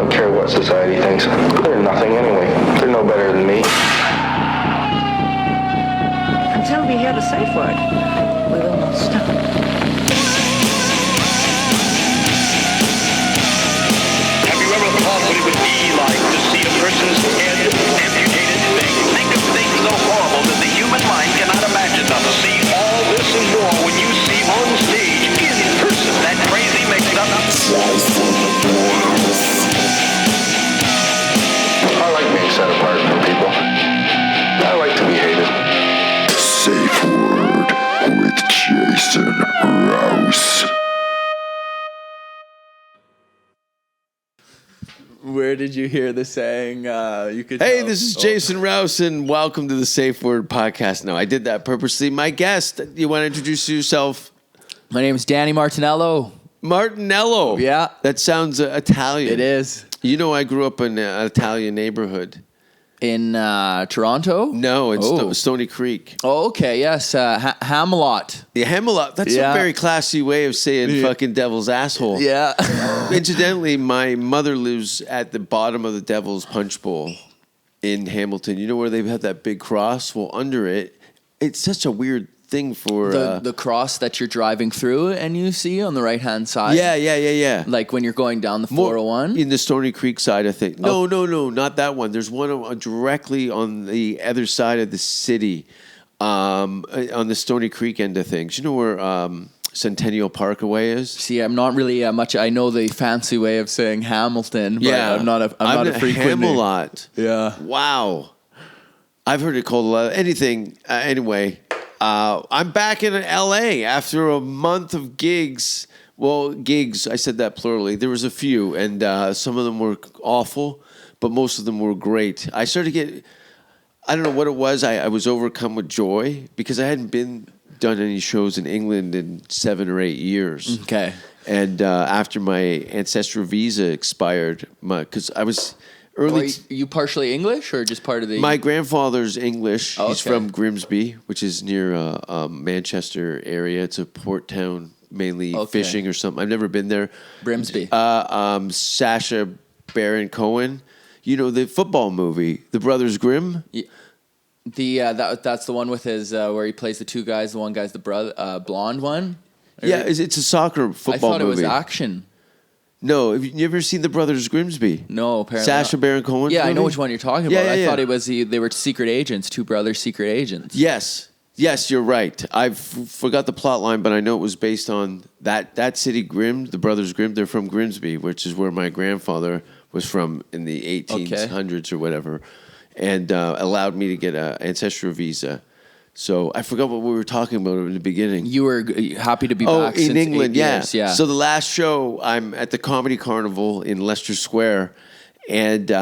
don't care what society thinks. They're nothing anyway. They're no better than me. Until we hear the safe word, we will not stop. Have you ever thought what it would be like to see a person's head amputated? Think of things so horrible that the human mind cannot imagine them. See all this and more when you see on stage, in person, that crazy mix-up. I like being set apart from people. I like to be hated. Safe Word with Jason Rouse. Where did you hear the saying? You could. Hey, this is Jason Rouse, and welcome to the Safe Word podcast. No, I did that purposely. My guest, you want to introduce yourself? My name is Danny Martinello. Martinello. Yeah. That sounds Italian. It is. You know, I grew up in an Italian neighborhood. In Toronto? No, it's Stony Creek. Oh, okay, yes. Hamelot. Yeah, Hamelot. That's a very classy way of saying fucking devil's asshole. Yeah. Incidentally, my mother lives at the bottom of the Devil's Punch Bowl in Hamilton. You know where they have that big cross? Well, under it, it's such a weird thing for... The cross that you're driving through and you see on the right-hand side? Yeah. Like when you're going down the 401? In the Stony Creek side, I think. No, not that one. There's one directly on the other side of the city, on the Stony Creek end of things. You know where Centennial Parkway is? See, I'm not really much... I know the fancy way of saying Hamilton, but I'm not a frequent... Hamelot. Yeah. Wow. I've heard it called anything. Anyway... I'm back in LA after a month of gigs. Well, gigs, I said that plurally. There was a few, and some of them were awful, but most of them were great. I started to get, I don't know what it was. I was overcome with joy because I hadn't done any shows in England in 7 or 8 years. Okay. And after my ancestral visa expired, because I was... Are you partially English or just part of the... My grandfather's English. Oh, okay. He's from Grimsby, which is near Manchester area. It's a port town, mainly fishing or something. I've never been there. Grimsby. Sacha Baron Cohen. You know, the football movie, The Brothers Grimm? Yeah. That's the one with his... where he plays the two guys. The one guy's the blonde one? Yeah, it's a soccer football movie. I thought it was action. No, have you ever seen The Brothers Grimsby? No, apparently Sacha Baron Cohen? Yeah, movie? I know which one you're talking about. Yeah, I thought it was they were secret agents, two brothers secret agents. Yes, you're right. I forgot the plot line, but I know it was based on that city, Grimm, the Brothers Grimm. They're from Grimsby, which is where my grandfather was from in the 1800s or whatever, and allowed me to get an ancestral visa. So I forgot what we were talking about in the beginning. You were happy to be back in England, 8 years, yeah. So the last show, I'm at the Comedy Carnival in Leicester Square, and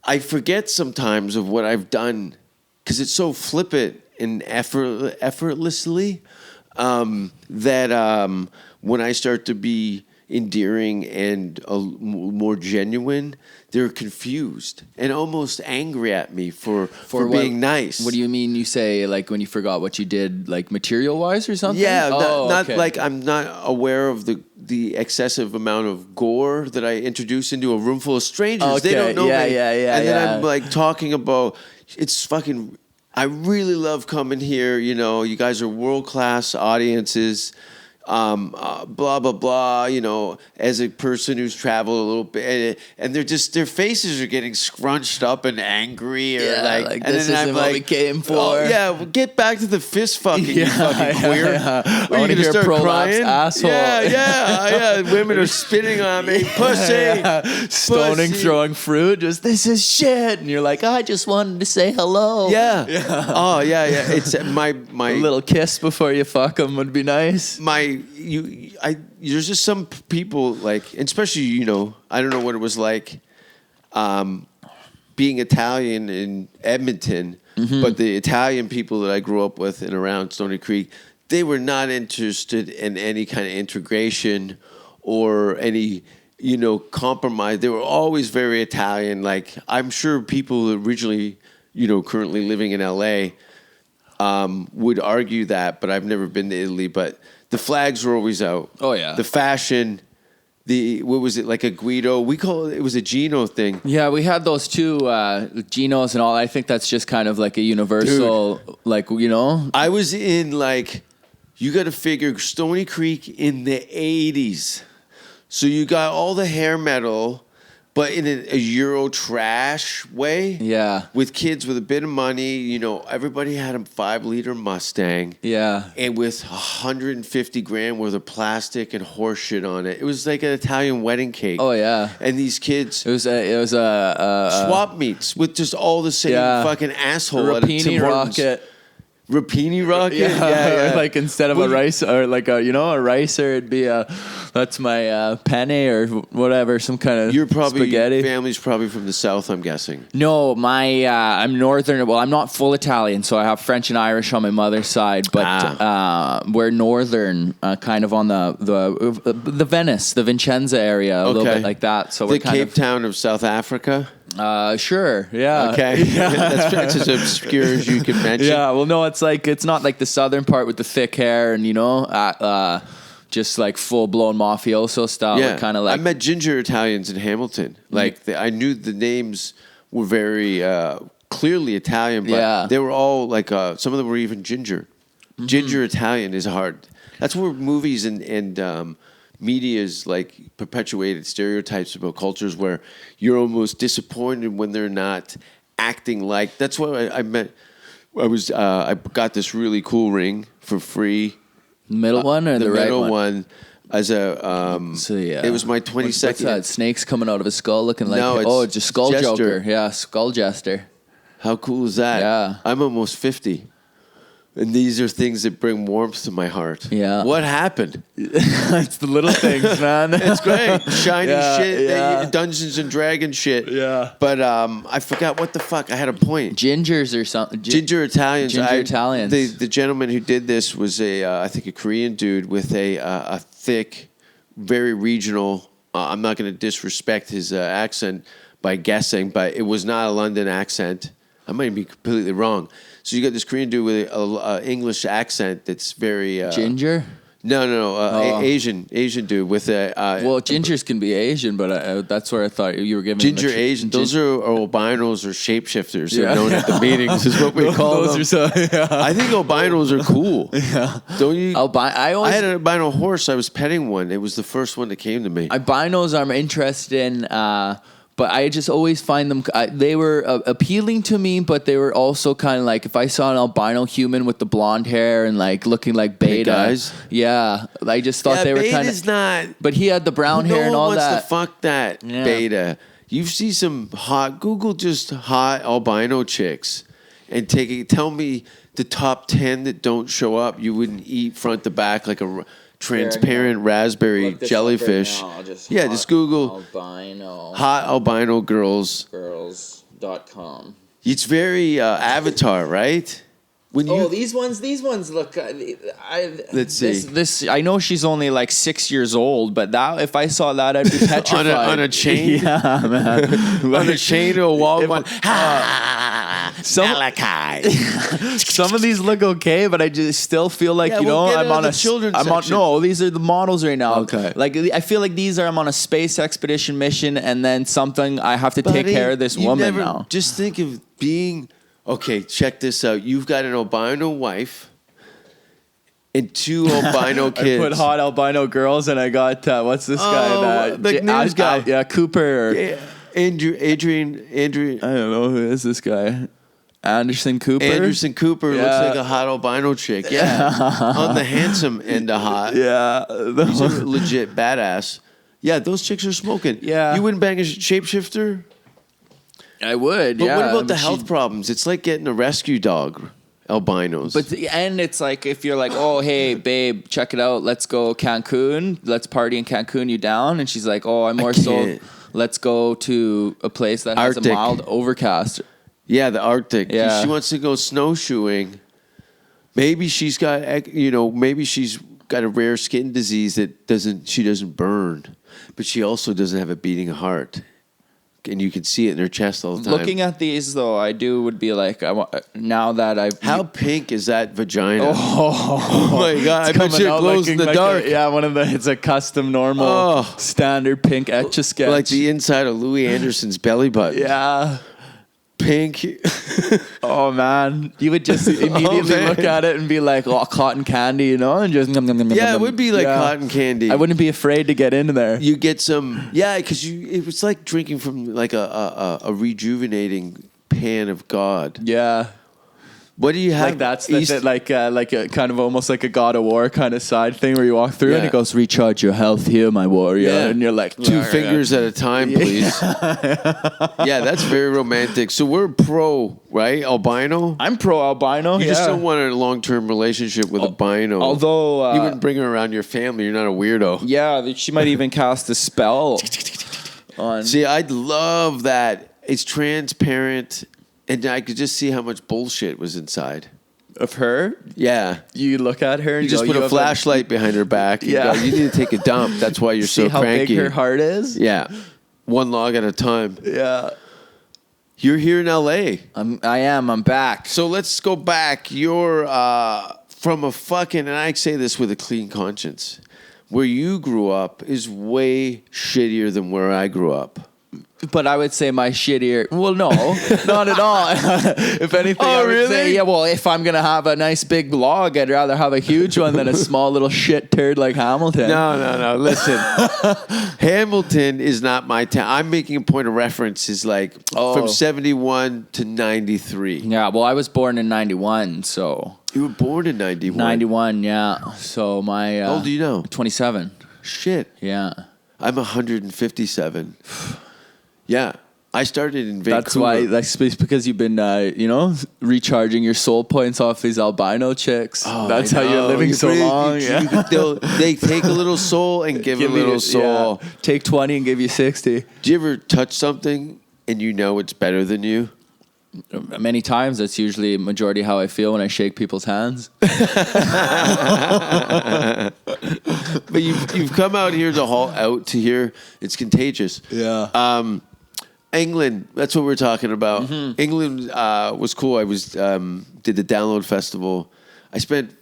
I forget sometimes of what I've done because it's so flippant and effortlessly that when I start to be endearing and more genuine, they're confused and almost angry at me for being nice. What do you mean? You say like when you forgot what you did, like material wise or something? Yeah, not like I'm not aware of the excessive amount of gore that I introduce into a room full of strangers. Okay. They don't know me. Yeah. And then I'm like talking about it's fucking. I really love coming here. You know, you guys are world class audiences. Blah blah blah. You know, as a person who's traveled a little bit, and their faces are getting scrunched up and angry, or like and this isn't what we came for. Oh, yeah, well, get back to the fist fucking, you fucking queer. I want to hear prolapse asshole. Yeah. Women are spitting on me, pussy, stoning, pussy. throwing fruit. Just this is shit, and you're like, I just wanted to say hello. Yeah. Oh yeah. It's my a little kiss before you fuck them would be nice. There's just some people like, especially, you know, I don't know what it was like being Italian in Edmonton, but the Italian people that I grew up with and around Stony Creek, they were not interested in any kind of integration or any, you know, compromise. They were always very Italian. Like, I'm sure people originally, you know, currently living in LA would argue that, but I've never been to Italy, but the flags were always out. Oh, yeah. The fashion, what was it, like a Guido? We call it was a Gino thing. Yeah, we had those two Genos and all. I think that's just kind of like a universal, like, you know. I was in like, you got to figure Stony Creek in the 80s. So you got all the hair metal, but in a Euro trash way. Yeah. With kids with a bit of money, you know, everybody had a 5-liter Mustang. Yeah. And with 150 grand worth of plastic and horse shit on it. It was like an Italian wedding cake. Oh, yeah. And these kids It was swap meets with just all the same fucking asshole at a Tim Rapini Hortons. rocket. Rapini rocket? Yeah. Like instead of a rice or like a, you know, a ricer, it'd be that's my penne or whatever, some kind of You're probably, spaghetti. your family's probably from the South, I'm guessing. No, I'm Northern. Well, I'm not full Italian, so I have French and Irish on my mother's side, but we're Northern, kind of on the Venice, the Vincenza area, a little bit like that. So the we're kind Cape of Town of South Africa? Sure, yeah. Okay. That's as obscure as you can mention. Yeah, well, no, it's not like the southern part with the thick hair and, you know, just like full blown mafioso style. Yeah. Kind of like I met ginger Italians in Hamilton. Like, I knew the names were very clearly Italian, but they were all like, some of them were even ginger. Mm-hmm. Ginger Italian is hard. That's where movies and media's like perpetuated stereotypes about cultures where you're almost disappointed when they're not acting like. That's why I got this really cool ring for free. Middle one or the right middle one? one as a it was my 22nd. What's that? Snakes coming out of his skull looking like it's a skull Jester. joker. Yeah, skull jester. How cool is that? Yeah. I'm almost 50. And these are things that bring warmth to my heart. Yeah. What happened? It's the little things, man. It's great. Shiny shit. Yeah. Dungeons and Dragons shit. Yeah. But I forgot what the fuck. I had a point. Gingers or something. Ginger Italians. Italians. The gentleman who did this was I think a Korean dude with a thick, very regional. I'm not going to disrespect his accent by guessing, but it was not a London accent. I might be completely wrong. So you got this Korean dude with an English accent that's very Ginger. No. Asian dude with a. Well, gingers can be Asian, but that's where I thought you were giving ginger Asian. Those are albinos or shapeshifters. They're known at the meetings. Is what we call them. I think albinos are cool. Yeah. Don't you? I had an albino horse. I was petting one. It was the first one that came to me. Albinos I'm interested in. But I just always find them, they were appealing to me, but they were also kind of like, if I saw an albino human with the blonde hair and like looking like Beta. Hey guys. Yeah. I just thought they were kind of. Beta's not. But he had the brown hair and all that. No one wants to fuck that Beta. You see some Google just hot albino chicks and tell me the top 10 that don't show up. You wouldn't eat front to back like a transparent raspberry jellyfish. Just Google albino hot albino girls.com. It's very Avatar, right? These ones look. Let's see. This I know she's only like 6 years old, but that if I saw that, I'd be petrified. on a chain, yeah, man. On a chain to a wall. Some of these look okay, but I just still feel like I'm on a children's section. No, these are the models right now. Okay, like I feel like I'm on a space expedition mission, and then something I have to take care of this woman now. Just think of being. Okay, check this out. You've got an albino wife and 2 albino kids. I put hot albino girls, and I got what's this guy? The news guy. Yeah, Cooper. Adrian. I don't know who is this guy. Anderson Cooper. Anderson Cooper looks like a hot albino chick. Yeah, on the handsome end of hot. Yeah, these are legit badass. Yeah, those chicks are smoking. Yeah, you wouldn't bang a shapeshifter. I would, but what about the health problems? It's like getting a rescue dog, albinos. But and it's like if you're like, oh hey babe, check it out, let's go Cancun, let's party in Cancun, you down? And she's like, oh I'm more so, let's go to a place that has Arctic. a mild overcast. Yeah, the Arctic. Yeah. She wants to go snowshoeing. Maybe she's got a rare skin disease that she doesn't burn, but she also doesn't have a beating heart. and you can see it in their chest all the time. Looking at these though, I would be like, now that I've How pink is that vagina? Oh my god! I bet you it glows in the dark. It's a custom normal standard pink Etch-a-Sketch, like the inside of Louis Anderson's belly button. Yeah. Pink. Oh man, you would just immediately look at it and be like, "Oh, cotton candy," and just it would be like cotton candy. I wouldn't be afraid to get into there. You get some, because it was like drinking from like a rejuvenating pan of God. Yeah. What do you have? Like that's like a kind of almost like a God of War kind of side thing where you walk through and it goes, "Recharge your health here, my warrior," and you're like, 2 fingers at a time, please. Yeah, that's very romantic. So we're pro, right? Albino. I'm pro albino. You just don't want a long-term relationship with albino. Although you wouldn't bring her around your family. You're not a weirdo. Yeah, she might even cast a spell on. See, I'd love that. It's transparent. And I could just see how much bullshit was inside. Of her? Yeah. You look at her and you just put a flashlight behind her back and go, you need to take a dump. That's why you're so cranky. See how big her heart is? Yeah. 1 log at a time. Yeah. You're here in LA. I am. I'm back. So let's go back. You're from a fucking, and I say this with a clean conscience, where you grew up is way shittier than where I grew up. But I would say my shittier. Well, no, not at all. If anything, I would say, if I'm gonna have a nice big log, I'd rather have a huge one than a small little shit turd like Hamilton. No. Listen, Hamilton is not my town. I'm making a point of reference. Is like from 71 to 93. Yeah. Well, I was born in 91, so you were born in 91. 91, yeah. So my how old do you know? 27. Shit. Yeah. I'm 157. Yeah, I started in Vancouver. That's because you've been, recharging your soul points off these albino chicks. Oh, that's how you're living so long. They take a little soul and give a little soul. Yeah. Take 20 and give you 60. Do you ever touch something and you know it's better than you? Many times. That's usually majority how I feel when I shake people's hands. But you've come out here to here. It's contagious. Yeah. England. That's what we're talking about. Mm-hmm. England was cool. I was did the Download Festival. I spent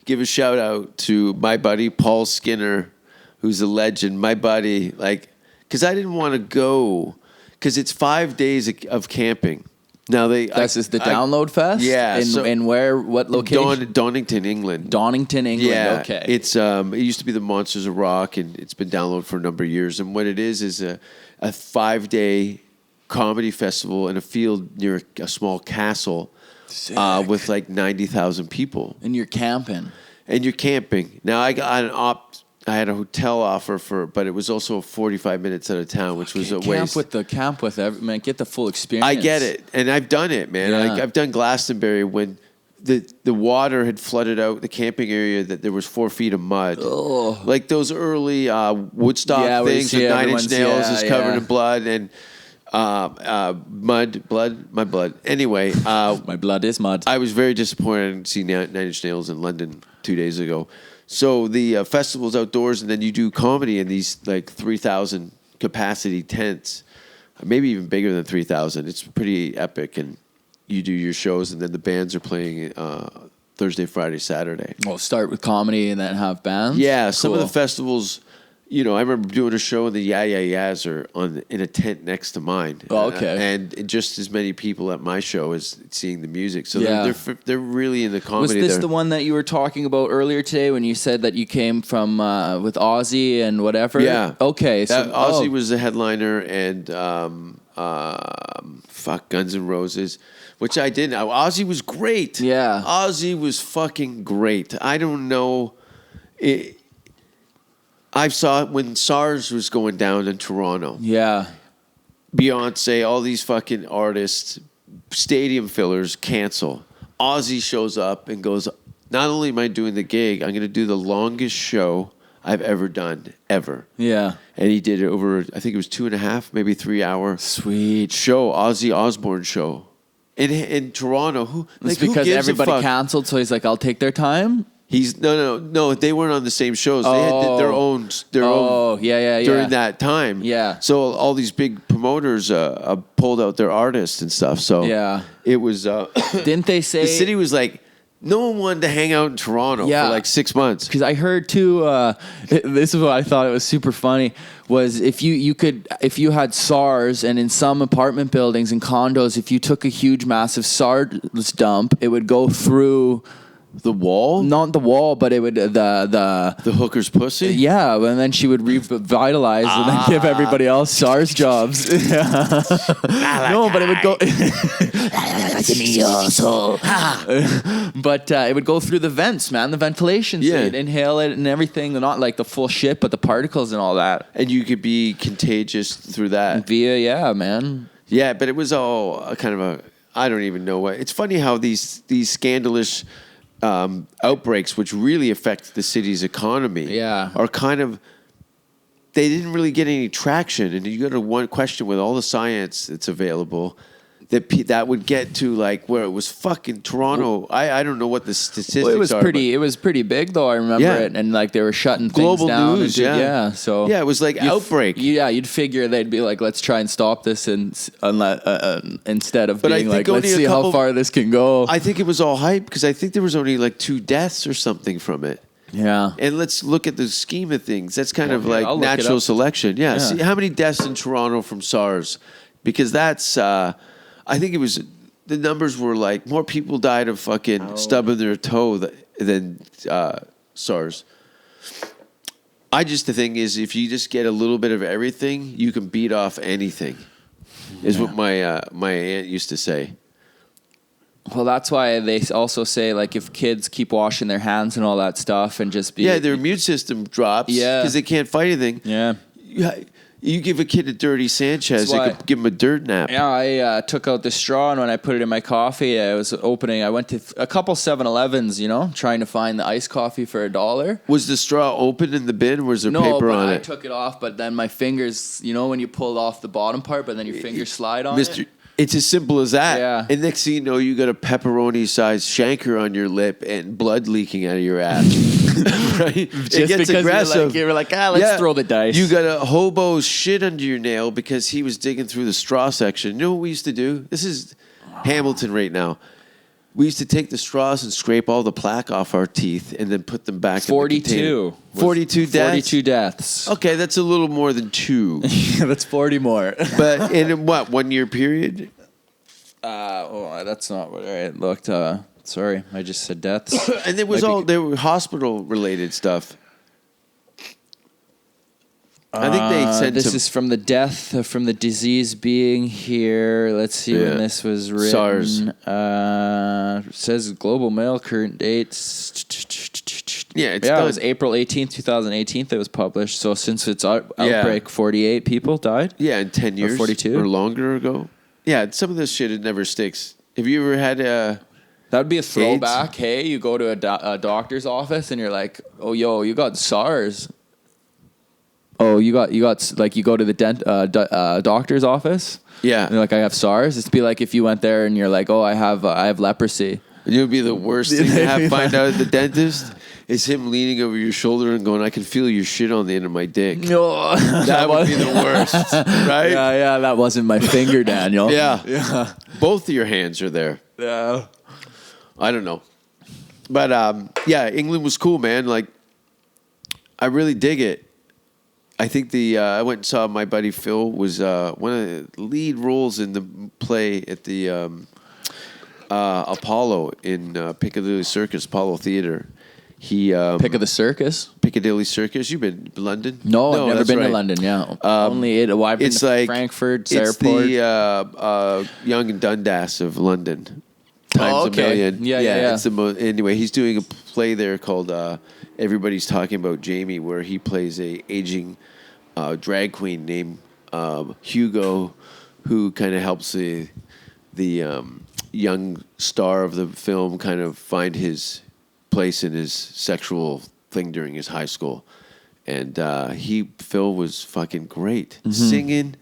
give a shout out to my buddy Paul Skinner, who's a legend. My buddy, because I didn't want to go. Because it's 5 days of camping. Now this is the Download Fest. Yeah. And where? What location? Donington, England. Donington, England. Yeah. Okay. It's it used to be the Monsters of Rock, and it's been Download for a number of years. And what it is a 5-day comedy festival in a field near a small castle, with like 90,000 people. And you're camping. Now I got I had a hotel offer but it was also 45 minutes out of town, which was a waste. Camp with man, get the full experience. I get it, and I've done it, man. Yeah. I've done Glastonbury when the water had flooded out the camping area, that there was 4 feet of mud. Oh. Like those early Woodstock things with 9 Inch Nails is covered in blood and my blood. Anyway, my blood is mud. I was very disappointed I didn't see 9 Inch Nails in London 2 days ago. So the festival's outdoors, and then you do comedy in these like 3,000 capacity tents, maybe even bigger than 3,000. It's pretty epic, and you do your shows, and then the bands are playing Thursday, Friday, Saturday. Well, start with comedy and then have bands? Yeah, cool. Some of the festivals, I remember doing a show in the Yeah Yeah Yeahs in a tent next to mine. Oh, okay. And just as many people at my show as seeing the music. So Yeah. they're really into comedy. Was this the one that you were talking about earlier today when you said that you came from with Ozzy and whatever? Yeah. Okay. So Ozzy was the headliner, and Guns N' Roses, which I didn't. Ozzy was great. Yeah. Ozzy was fucking great. I don't know. I saw it when SARS was going down in Toronto. Yeah. Beyonce, all these fucking artists, stadium fillers cancel. Ozzy shows up and goes, not only am I doing the gig, I'm going to do the longest show I've ever done, ever. Yeah. And he did it over, I think it was 2.5, maybe 3 hour. Sweet. Show, Ozzy Osbourne show. In Toronto, It's because who gives everybody a fuck? canceled, so he's like, I'll take their time. He's no. They weren't on the same shows. They had their own. Yeah. During that time, Yeah. So all these big promoters pulled out their artists and stuff. So Yeah. it was. Didn't they say the city was like no one wanted to hang out in Toronto Yeah. for like 6 months? Because I heard too. This is what I thought it was super funny. Was if you had SARS and in some apartment buildings and condos, if you took a huge massive SARS dump, it would go through. The wall? Not the wall, but it would The hooker's pussy? yeah, and then she would revitalize and then give everybody else SARS jobs. No, but it would go. But it would go through the vents, man, the ventilation. So Yeah. you'd inhale it and everything, not like the full shit, but the particles and all that. And you could be contagious through that. Yeah, man. Yeah, but it was all kind of I don't even know what. It's funny how these scandalous outbreaks, which really affect the city's economy, Yeah. are kind of. They didn't really get any traction, and you go to one question with all the science that's available. That would get to like where it was fucking Toronto. I don't know what the statistics Well, it was are. pretty. It was pretty big, though. I remember Yeah. it, and like they were shutting Global things down. news, and yeah. So Yeah, it was like outbreak. You'd figure they'd be like, let's try and stop this, and instead of But I being think like, let's only a see couple- how far this can go. I think it was all hype because I think there was only like 2 deaths or something from it. Yeah. And let's look at the scheme of things. That's kind of Okay, like I'll look it natural up. selection. Yeah. Yeah. See how many deaths in Toronto from SARS? Because that's, I think it was, the numbers were like more people died of fucking stubbing their toe than SARS. The thing is, if you just get a little bit of everything, you can beat off anything, is what my aunt used to say. Well, that's why they also say like if kids keep washing their hands and all that stuff and just be Their immune system drops Yeah. because they can't fight anything. yeah. You give a kid a dirty Sanchez, That's you why- could give him a dirt nap. Yeah, I took out the straw, and when I put it in my coffee, I went to a couple 7-Elevens, trying to find the iced coffee for $1. Was the straw open in the bin? Was there No, paper but on I it? took it off, but then my fingers, when you pull off the bottom part, but then your fingers slide on Mister, it. it's as simple as that. Yeah. And next thing you know, you got a pepperoni-sized chancre on your lip and blood leaking out of your ass. Right? It Just gets because aggressive. you were like, let's throw the dice. You got a hobo shit under your nail because he was digging through the straw section. You know what we used to do? This is Hamilton right now. We used to take the straws and scrape all the plaque off our teeth and then put them back in the 42. container. 42 deaths? 42 deaths. Okay, that's a little more than 2. That's 40 more. But in what, 1 year period? That's not what I looked. Sorry, I just said deaths. And there was there were hospital related stuff. I think they sent this some is from the death from the disease being here. Let's see Yeah. when this was written. SARS. It says Global Mail current dates. Yeah, it's It done. was April 18th, 2018 that was published. So since its outbreak, 48 people died. in 10 years 42? or longer ago. Yeah, some of this shit it never sticks. Have you ever had That would be a throwback. Hey, you go to a doctor's office and you're like, oh, yo, you got SARS. Oh, you got like you go to the doctor's office. Yeah. And you're like, I have SARS. It'd be like if you went there and you're like, oh, I have leprosy. It would be the worst thing to have find out at the dentist is him leaning over your shoulder and going, I can feel your shit on the end of my dick. No, That would be the worst, right? Yeah, that wasn't my finger, Daniel. Yeah. Both of your hands are there. Yeah. I don't know. But England was cool, man. Like, I really dig it. I think I went and saw my buddy Phil was one of the lead roles in the play at the Apollo in Piccadilly Circus, Apollo Theater. He Pick of the circus? Piccadilly Circus. You've been to London? No, I've never that's been right. to London. Yeah, only it. Well, I've been It's to like Frankfurt it's Airport. the Young and Dundas of London. Times okay. a million. Yeah. It's anyway, he's doing a play there called Everybody's Talking About Jamie, where he plays a aging drag queen named Hugo, who kind of helps the young star of the film kind of find his place in his sexual thing during his high school. And Phil was fucking great. Singing,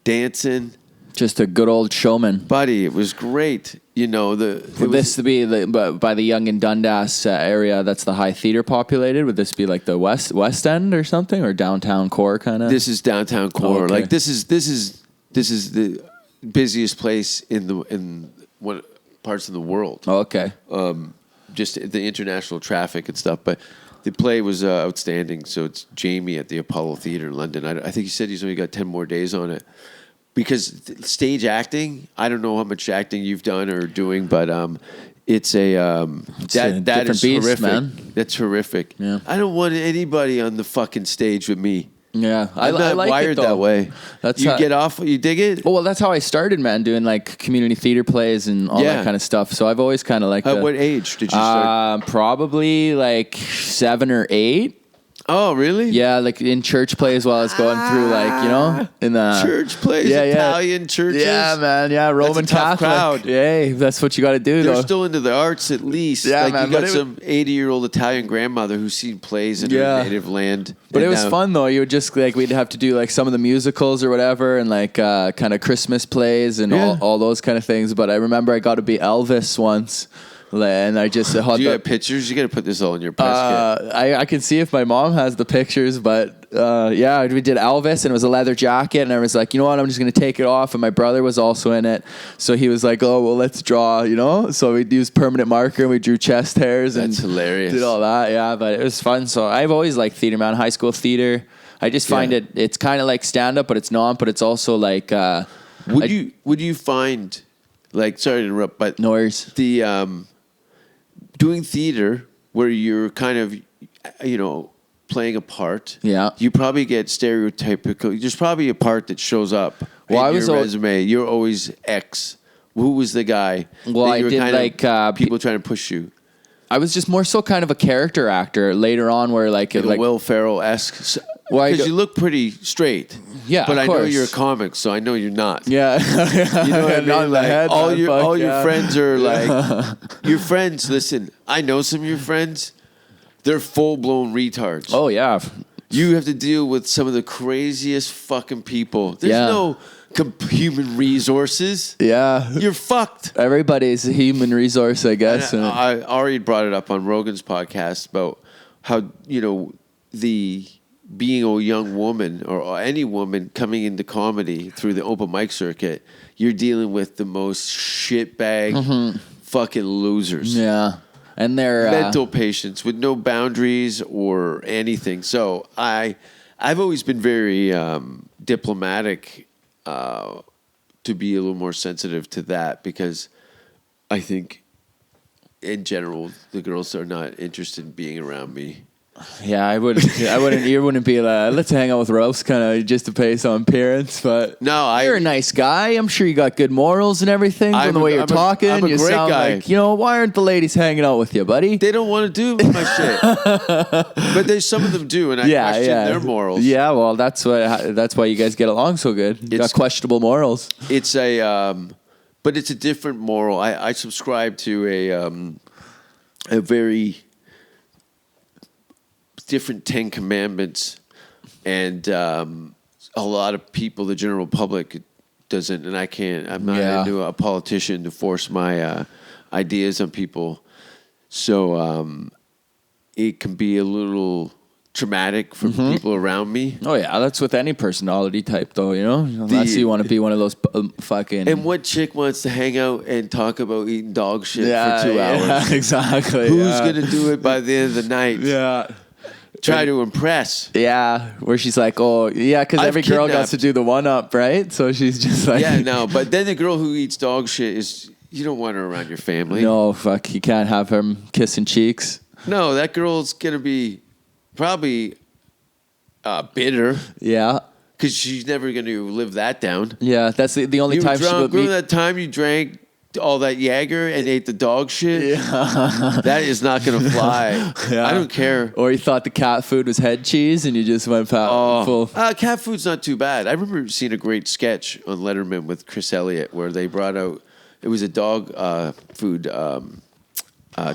dancing. Just a good old showman. Buddy, it was great. you know, Would this be by the Yonge and Dundas area? That's the high theater populated. Would this be like the West End or something, or downtown core kind of? This is downtown core. Okay. Like this is the busiest place in what parts of the world. Oh, okay. Just the international traffic and stuff. But the play was outstanding. So it's Jamie at the Apollo Theatre in London. I think he said he's only got 10 more days on it. Because stage acting, I don't know how much acting you've done or doing, but it's a that is beast, horrific. man. That's horrific. Yeah. I don't want anybody on the fucking stage with me. Yeah, I I'm not like wired it, though. that way. That's you how- get off. You dig it. Oh, well, that's how I started, man, doing like community theater plays and all Yeah. that kind of stuff. So I've always kind of liked At what age did you start? Probably like 7 or 8. Oh, really? Yeah, like in church plays while I was going through, like, you know, in the Church plays, Italian churches. Yeah, man. Yeah, Roman a tough Catholic. crowd. Yay, that's what you got to do, They're though. still into the arts, at least. Yeah, like man, you got but it some 80-year-old Italian grandmother who's seen plays in Yeah. her native land. But And it was now- fun, though. You would just, like, we'd have to do, like, some of the musicals or whatever and, like, kind of Christmas plays and Yeah. all those kind of things. But I remember I got to be Elvis once. And I just had Do you have pictures? You got to put this all in your press kit. I can see if my mom has the pictures, but yeah, we did Elvis and it was a leather jacket, and I was like, you know what, I'm just gonna take it off. And my brother was also in it, so he was like, oh well, let's draw, you know. So we used permanent marker and we drew chest hairs and That's hilarious. did all that. Yeah, but it was fun. So I've always liked theater, man. High school theater. I just find Yeah. it's kind of like stand up, but it's not. But it's also like Would you find, like, sorry to interrupt, but noise. the doing theater where you're kind of, you know, playing a part. Yeah. You probably get stereotypical. There's probably a part that shows up Well, I in was your al- resume. You're always X. Who was the guy? Well, that I you were did, kind of like, people trying to push you. I was just more so kind of a character actor later on, where like Like Will Ferrell-esque. Well, I Because go- you look pretty straight. Yeah, But of I know course. you're a comic, so I know you're not. Yeah, You know what I mean? Not in the Like, head, all man. your Fuck all your yeah. friends are like your friends. Listen, I know some of your friends. They're full blown retards. Oh yeah, You have to deal with some of the craziest fucking people. There's Yeah. no human resources. yeah. You're fucked. Everybody's a human resource, I guess. And and- I already brought it up on Rogan's podcast about how, you know, the being a young woman or any woman coming into comedy through the open mic circuit, you're dealing with the most shitbag fucking losers. yeah, and they're Mental patients with no boundaries or anything. So I've always been very diplomatic to be a little more sensitive to that, because I think in general the girls are not interested in being around me. yeah. I wouldn't. You wouldn't be like, let's hang out with Rouse, kind of just to pay some appearance. But No, you're a nice guy. I'm sure you got good morals and everything. From the way you're talking, I'm a you great sound guy. like, you know, why aren't the ladies hanging out with you, buddy? They don't want to do my shit, but there's some of them do, and I question their morals. Yeah, well, that's why you guys get along so good. You got It's- questionable morals. It's but it's a different moral. I subscribe to a very different 10 Commandments, and a lot of people, the general public, doesn't, and I can't. I'm not Yeah. into a politician to force my ideas on people. So it can be a little traumatic for people around me. Oh yeah, that's with any personality type, though. You know, unless you want to be one of those fucking. And what chick wants to hang out and talk about eating dog shit yeah, for 2 hours? yeah, exactly. Who's yeah. going to do it by the end of the night? Yeah. Try to impress. Yeah, where she's like, oh, yeah, because I've every girl got kidnapped. to do the one up, right? So she's just like, Yeah, no, but then the girl who eats dog shit is, you don't want her around your family. no, fuck, you can't have him kissing cheeks. No, that girl's going to be probably bitter Yeah, because she's never going to live that down. yeah, that's the only You time she drunk, would remember meet. that time you drank all that Jaeger and ate the dog shit? That is not going to fly. Yeah. I don't care. Or you thought the cat food was head cheese and you just went full. Cat food's not too bad. I remember seeing a great sketch on Letterman with Chris Elliott where they brought out, it was a dog food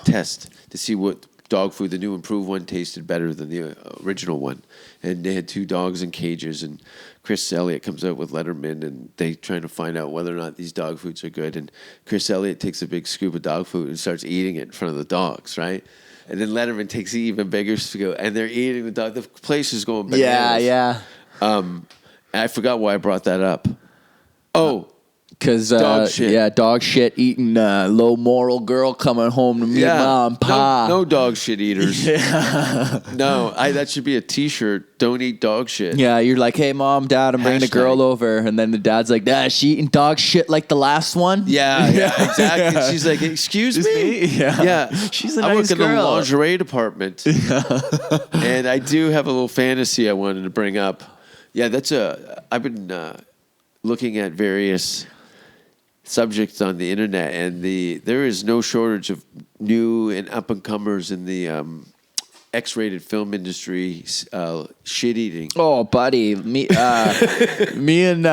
test to see what dog food, the new improved one, tasted better than the original one. And they had 2 dogs in cages, and Chris Elliott comes out with Letterman, and they trying to find out whether or not these dog foods are good. And Chris Elliott takes a big scoop of dog food and starts eating it in front of the dogs, right? And then Letterman takes an even bigger scoop, and they're eating the dog. The place is going bananas. Yeah. I forgot why I brought that up. Oh. Because, Dog shit. dog shit eating low moral girl coming home to meet mom, pa. No dog shit eaters. Yeah. No, that should be a T-shirt. Don't eat dog shit. Yeah, you're like, hey, mom, dad, I'm bringing a girl Hashtag. over. And then the dad's like, is she eating dog shit like the last one? Yeah, exactly. Yeah. She's like, excuse Just me? me? Yeah. She's a I nice work in the girl. lingerie department. And I do have a little fantasy I wanted to bring up. Yeah, I've been looking at various subjects on the internet, and there is no shortage of new and up and comers in the X-rated film industry shit eating. Oh, buddy, me and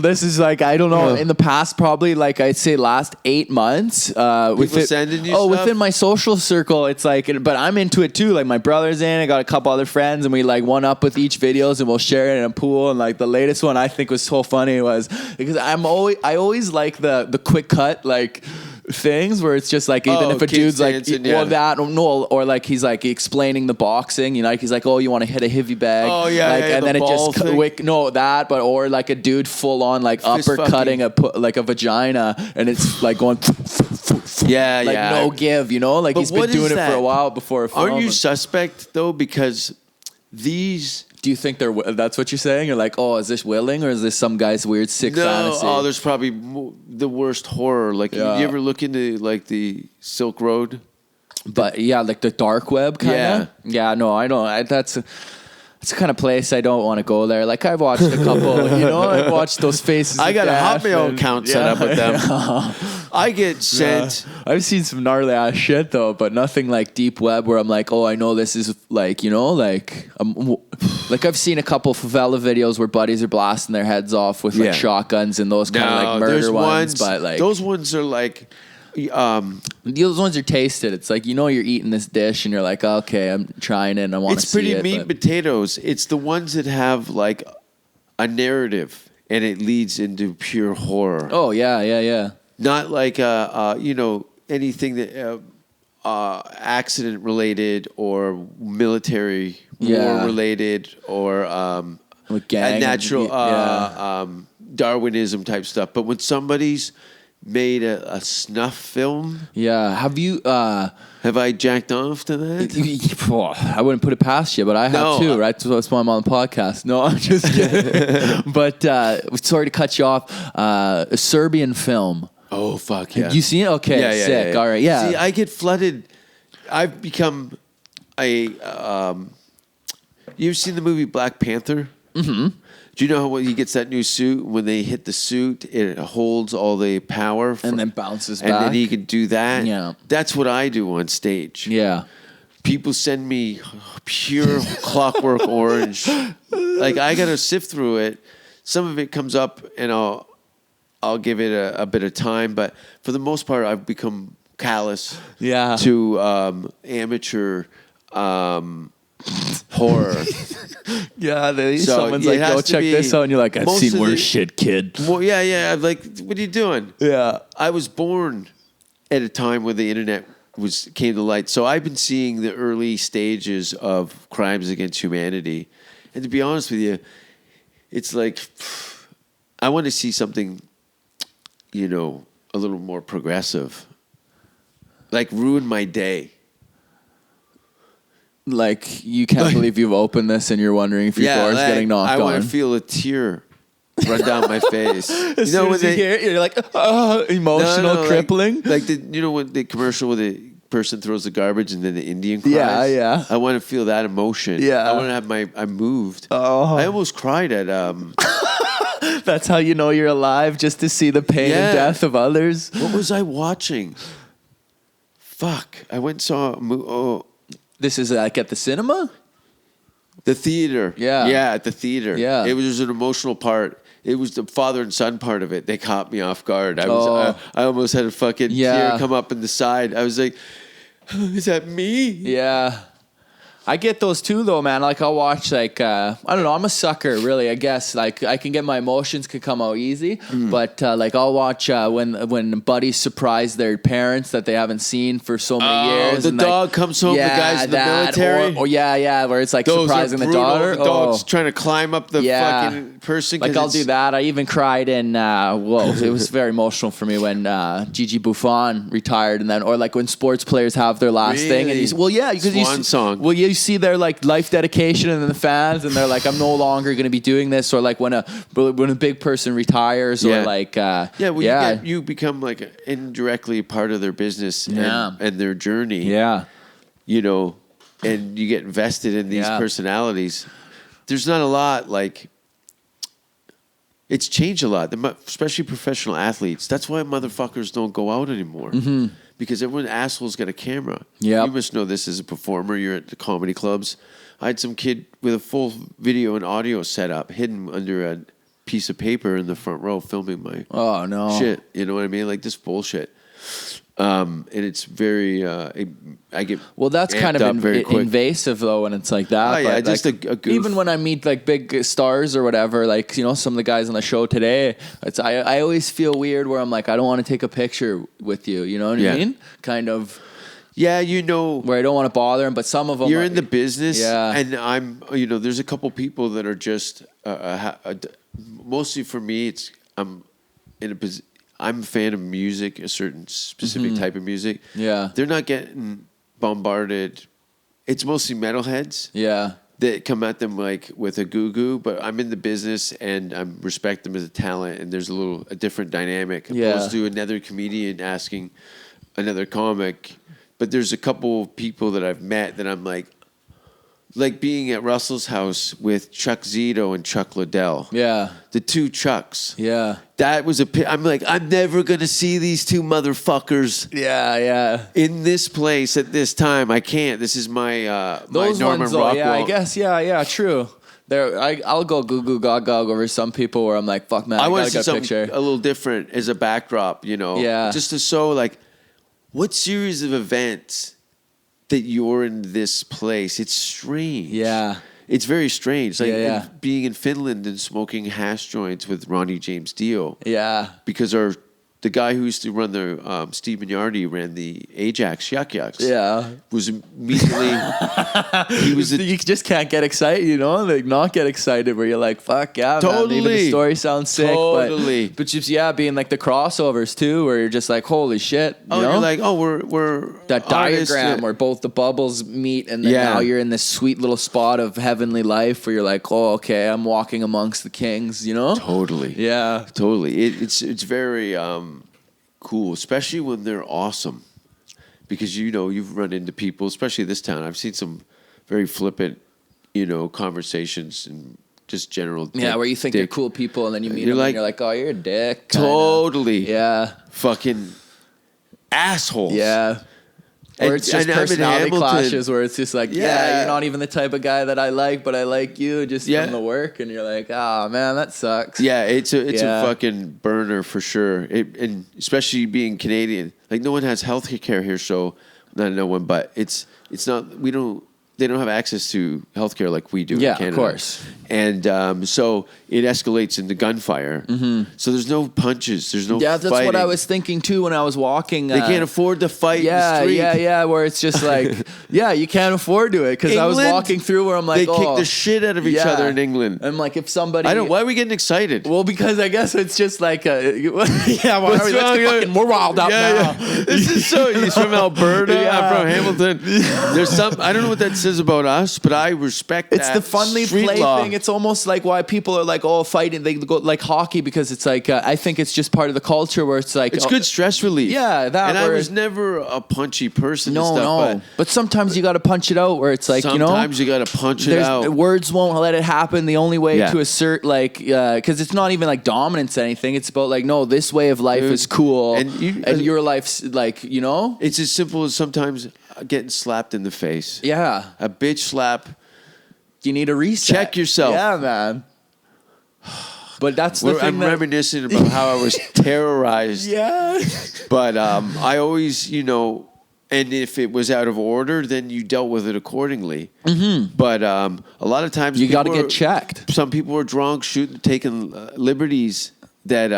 this is like, I don't know, in the past probably like I'd say last 8 months. People sending you stuff? Within my social circle, it's like, but I'm into it too. Like my brother's in, I got a couple other friends, and we like one up with each videos, and we'll share it in a pool. And like the latest one I think was so funny was because I always like the quick cut like things where it's just like, even if a dude's like, or like he's like explaining the boxing, you know, like he's like, oh, you want to hit a heavy bag, and then it just or like a dude full on like uppercutting a vagina, and it's like going no give, you know, like But he's been what doing is it that? for a while before a film. Aren't you suspect though, because these? Do you think that's what you're saying? You're like, oh, is this willing, or is this some guy's weird sick fantasy? Oh, there's probably the worst horror. Like, you ever look into like the Silk Road? But yeah, like the dark web kind of. Yeah, no, I don't. That's the kind of place I don't want to go there. Like I've watched a couple, you know, I've watched those faces. I got a Death Hotmail account set up with them. I get sent. I've seen some gnarly ass shit though, but nothing like deep web where I'm like, oh, I know this is like, you know, like I've seen a couple favela videos where buddies are blasting their heads off with like shotguns and those kind of like murder ones. But like those ones are like. Those ones are tasted. It's like, you know, you're eating this dish and you're like, okay, I'm trying it and I want to see it. It's pretty meat and potatoes. It's the ones that have like a narrative and it leads into pure horror. Oh yeah. Not like you know, anything that accident related or military war related or With gang natural Darwinism type stuff. But when somebody's made a snuff film. Yeah. Have I jacked off to that? I wouldn't put it past you, but I have too, right? So that's why I'm on the podcast. No, I'm just kidding. But sorry to cut you off. A Serbian film. Oh, fuck yeah. You seen it? Okay, sick. Yeah. All right, yeah. See, I get flooded. I've become you've seen the movie Black Panther? Mm-hmm. Do you know how when he gets that new suit? When they hit the suit, it holds all the power. And then bounces back. And then he can do that. Yeah. That's what I do on stage. Yeah. People send me pure Clockwork Orange. Like, I got to sift through it. Some of it comes up, and I'll give it a bit of time. But for the most part, I've become callous to amateur horror. Yeah, someone's like, "Go check this out," and you're like, "I've seen worse shit, kid." Well, yeah. I'm like, what are you doing? Yeah, I was born at a time when the internet came to light, so I've been seeing the early stages of crimes against humanity. And to be honest with you, it's like I want to see something, you know, a little more progressive, like ruin my day. Like, you can't believe you've opened this and you're wondering if your door's getting knocked on. I want to feel a tear run down my face. As soon as you hear it, you're like, emotional, crippling. Like you know when the commercial where the person throws the garbage and then the Indian cries? Yeah. I want to feel that emotion. Yeah. I want to have I'm moved. Oh. I almost cried at That's how you know you're alive, just to see the pain and death of others. What was I watching? Fuck. I went and saw a movie. This is like at the cinema? The theater. Yeah. Yeah, at the theater. Yeah. It was an emotional part. It was the father and son part of it. They caught me off guard. I almost had a fucking tear come up in the side. I was like, is that me? Yeah. I get those too, though, man. Like I'll watch, like I don't know. I'm a sucker, really. I guess like I can get my emotions could come out easy, but like I'll watch when buddies surprise their parents that they haven't seen for so many years. The and, dog comes home. The guys in the military. Or where it's like Those surprising are the brutal. daughter. The dog's trying to climb up the Yeah. fucking person. Like I'll do that. I even cried in. It was very emotional for me when Gigi Buffon retired, and then or like when sports players have their last thing, and he's because Swan song. Well, you see their like life dedication and then the fans, and they're like, I'm no longer going to be doing this, or like when a big person retires, or like you become like indirectly part of their business and their journey. Yeah, you know, and you get invested in these personalities. There's not a lot like. It's changed a lot, especially professional athletes. That's why motherfuckers don't go out anymore. Because everyone asshole's got a camera. Yeah, you must know this as a performer. You're at the comedy clubs. I had some kid with a full video and audio setup hidden under a piece of paper in the front row filming my shit. You know what I mean? Like this bullshit. And it's very, I get that's kind of invasive though when it's like that. Oh, yeah, but just like, a goof. Even when I meet like big stars or whatever, like some of the guys on the show today, I always feel weird where I'm like, I don't want to take a picture with you. You know what I mean? Kind of. Yeah, where I don't want to bother them, but some of them you're in the business, and I'm. There's a couple people that are just mostly for me. I'm in a position. I'm a fan of music, a certain specific type of music. Yeah. They're not getting bombarded. It's mostly metalheads. Yeah. That come at them like with a goo-goo, but I'm in the business and I respect them as a talent, and there's a different dynamic. Opposed to another comedian asking another comic. But there's a couple of people that I've met that I'm like being at Russell's house with Chuck Zito and Chuck Liddell. Yeah. The two Chucks. Yeah. That was I'm like, I'm never going to see these two motherfuckers. Yeah. In this place at this time. I can't. This is my Those Norman ones, Rockwell. Yeah, I guess. Yeah, true. I'll go goo goo gaga over some people where I'm like, fuck man, I gotta get a picture. A little different as a backdrop, Yeah. Just to show like, what series of events that you're in this place. It's strange. Yeah. It's very strange. Like being in Finland and smoking hash joints with Ronnie James Dio. Yeah. Because the guy who used to run the Steve Mignardi ran the Ajax Yuck Yucks. Yeah. Was immediately you just can't get excited, like not get excited where you're like, fuck yeah, totally. Man, even the story sounds sick. Totally. But just being like the crossovers too, where you're just like, holy shit. You're like, we're that diagram where both the bubbles meet, and then now you're in this sweet little spot of heavenly life where you're like, oh, okay, I'm walking amongst the kings, Totally. Yeah. Totally. It's very cool, especially when they're awesome, because you've run into people, especially this town. I've seen some very flippant, conversations and just general. Where you think they're cool people, and then you meet them, and you're like, oh, you're a dick. Kinda. Totally. Yeah. Fucking assholes. Yeah. Or it's just personality clashes where it's just like, you're not even the type of guy that I like, but I like you just from the work, and you're like, man, that sucks. Yeah, it's a fucking burner for sure. And especially being Canadian, like no one has health care here, so not no one, but it's not. They don't have access to healthcare like we do in Canada. Of course. And so it escalates into gunfire. Mm-hmm. So there's no punches. There's no that's fighting. what I was thinking too when I was walking. They can't afford to fight in the street. Yeah, where it's just like, you can't afford to it. Because I was walking through where I'm like, they kick the shit out of each other in England. I'm like, if somebody... why are we getting excited? Well, because I guess it's just like... we're wild out now. This is so... He's from Alberta. I'm from Hamilton. There's some... I don't know what that says about us, but I respect it's the funly play thing. It's almost like why people are like, fighting. They go like hockey because it's like I think it's just part of the culture where it's like it's good stress relief. Yeah, that. And I was never a punchy person. No. But sometimes you got to punch it out where it's like sometimes you got to punch it out. Words won't let it happen. The only way to assert because it's not even like dominance or anything. It's about like this way of life is cool and your life's like It's as simple as sometimes getting slapped in the face. Yeah, a bitch slap. You need a reset. Check yourself. Yeah, man. But that's the thing. I'm reminiscing about how I was terrorized. Yeah. But I always, And if it was out of order, then you dealt with it accordingly. Mm-hmm. But a lot of times You got to get checked. Some people were drunk, taking liberties that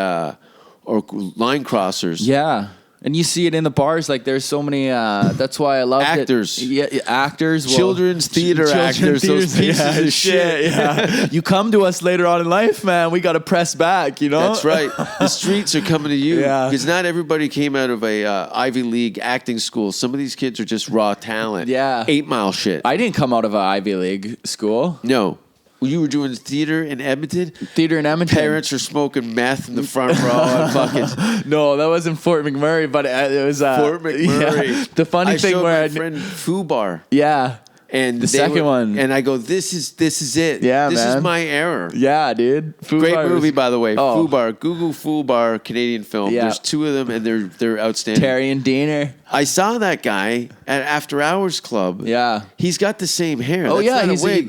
or line crossers. Yeah. And you see it in the bars, like there's so many. That's why I love actors. Yeah, actors, children's theater actors. Those pieces of shit. Yeah, you come to us later on in life, man. We got to press back. You know. That's right. The streets are coming to you. Yeah. Because not everybody came out of a Ivy League acting school. Some of these kids are just raw talent. Yeah. 8 Mile shit. I didn't come out of an Ivy League school. No. You were doing theater in Edmonton? Theater in Edmonton. Parents are smoking meth in the front row. And fucking No, that wasn't Fort McMurray, but it was Fort McMurray. Yeah. The funny thing showed where my friend Fubar. Yeah. And the second one. And I go, this is it. Yeah, this man. is my error. Yeah, dude. Great movie, by the way. Oh. Fubar. Google Fubar, Canadian film. Yeah. There's 2 of them, and they're outstanding. Terry and Diener. I saw that guy at After Hours Club. Yeah. He's got the same hair. Oh That's yeah, not a wig.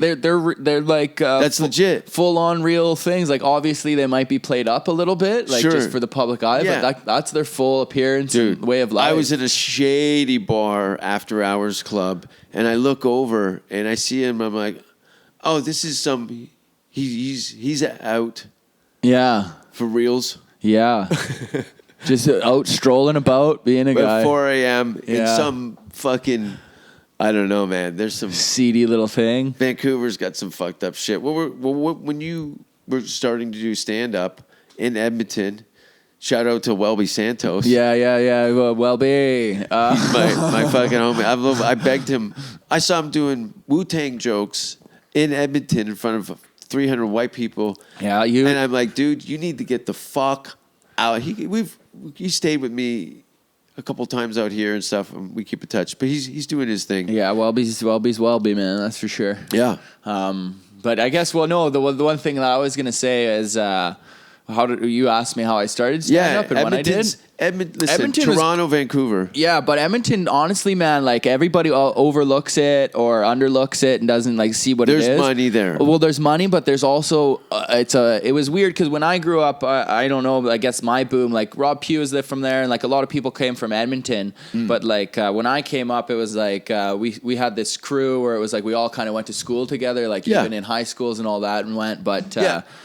they're like That's legit. full on real things. Like obviously they might be played up a little bit, like Sure. just for the public eye. Yeah. But that's their full appearance, Dude, and way of life. I was in a shady bar, After Hours Club, and I look over and I see him. I'm like, oh, this is some. He's out Yeah, for reals. yeah. Just out strolling about, being a At guy. 4 a.m. in Yeah. some fucking. I don't know, man. There's some. Seedy little thing. Vancouver's got some fucked up shit. When you were starting to do stand up in Edmonton, shout out to Welby Santos. Yeah. Well, be. my fucking homie. I begged him. I saw him doing Wu-Tang jokes in Edmonton in front of 300 white people. Yeah, you. And I'm like, dude, you need to get the fuck out. He stayed with me a couple times out here and stuff, and we keep in touch. But he's doing his thing. Yeah, Welby's Welby, man. That's for sure. Yeah. But I guess, well, no, the one thing that I was going to say is, how did you ask me how I started stand up and when I did? Listen, Toronto, Vancouver. Yeah, but Edmonton, honestly, man, like everybody overlooks it or underlooks it and doesn't like see what it is. There's money there. Well, there's money, but there's also it was weird because when I grew up, I don't know, I guess my boom, like Rob Pugh is from there, and like a lot of people came from Edmonton. But like when I came up, it was like we had this crew where it was like we all kind of went to school together, like even in high schools and all that, and went. But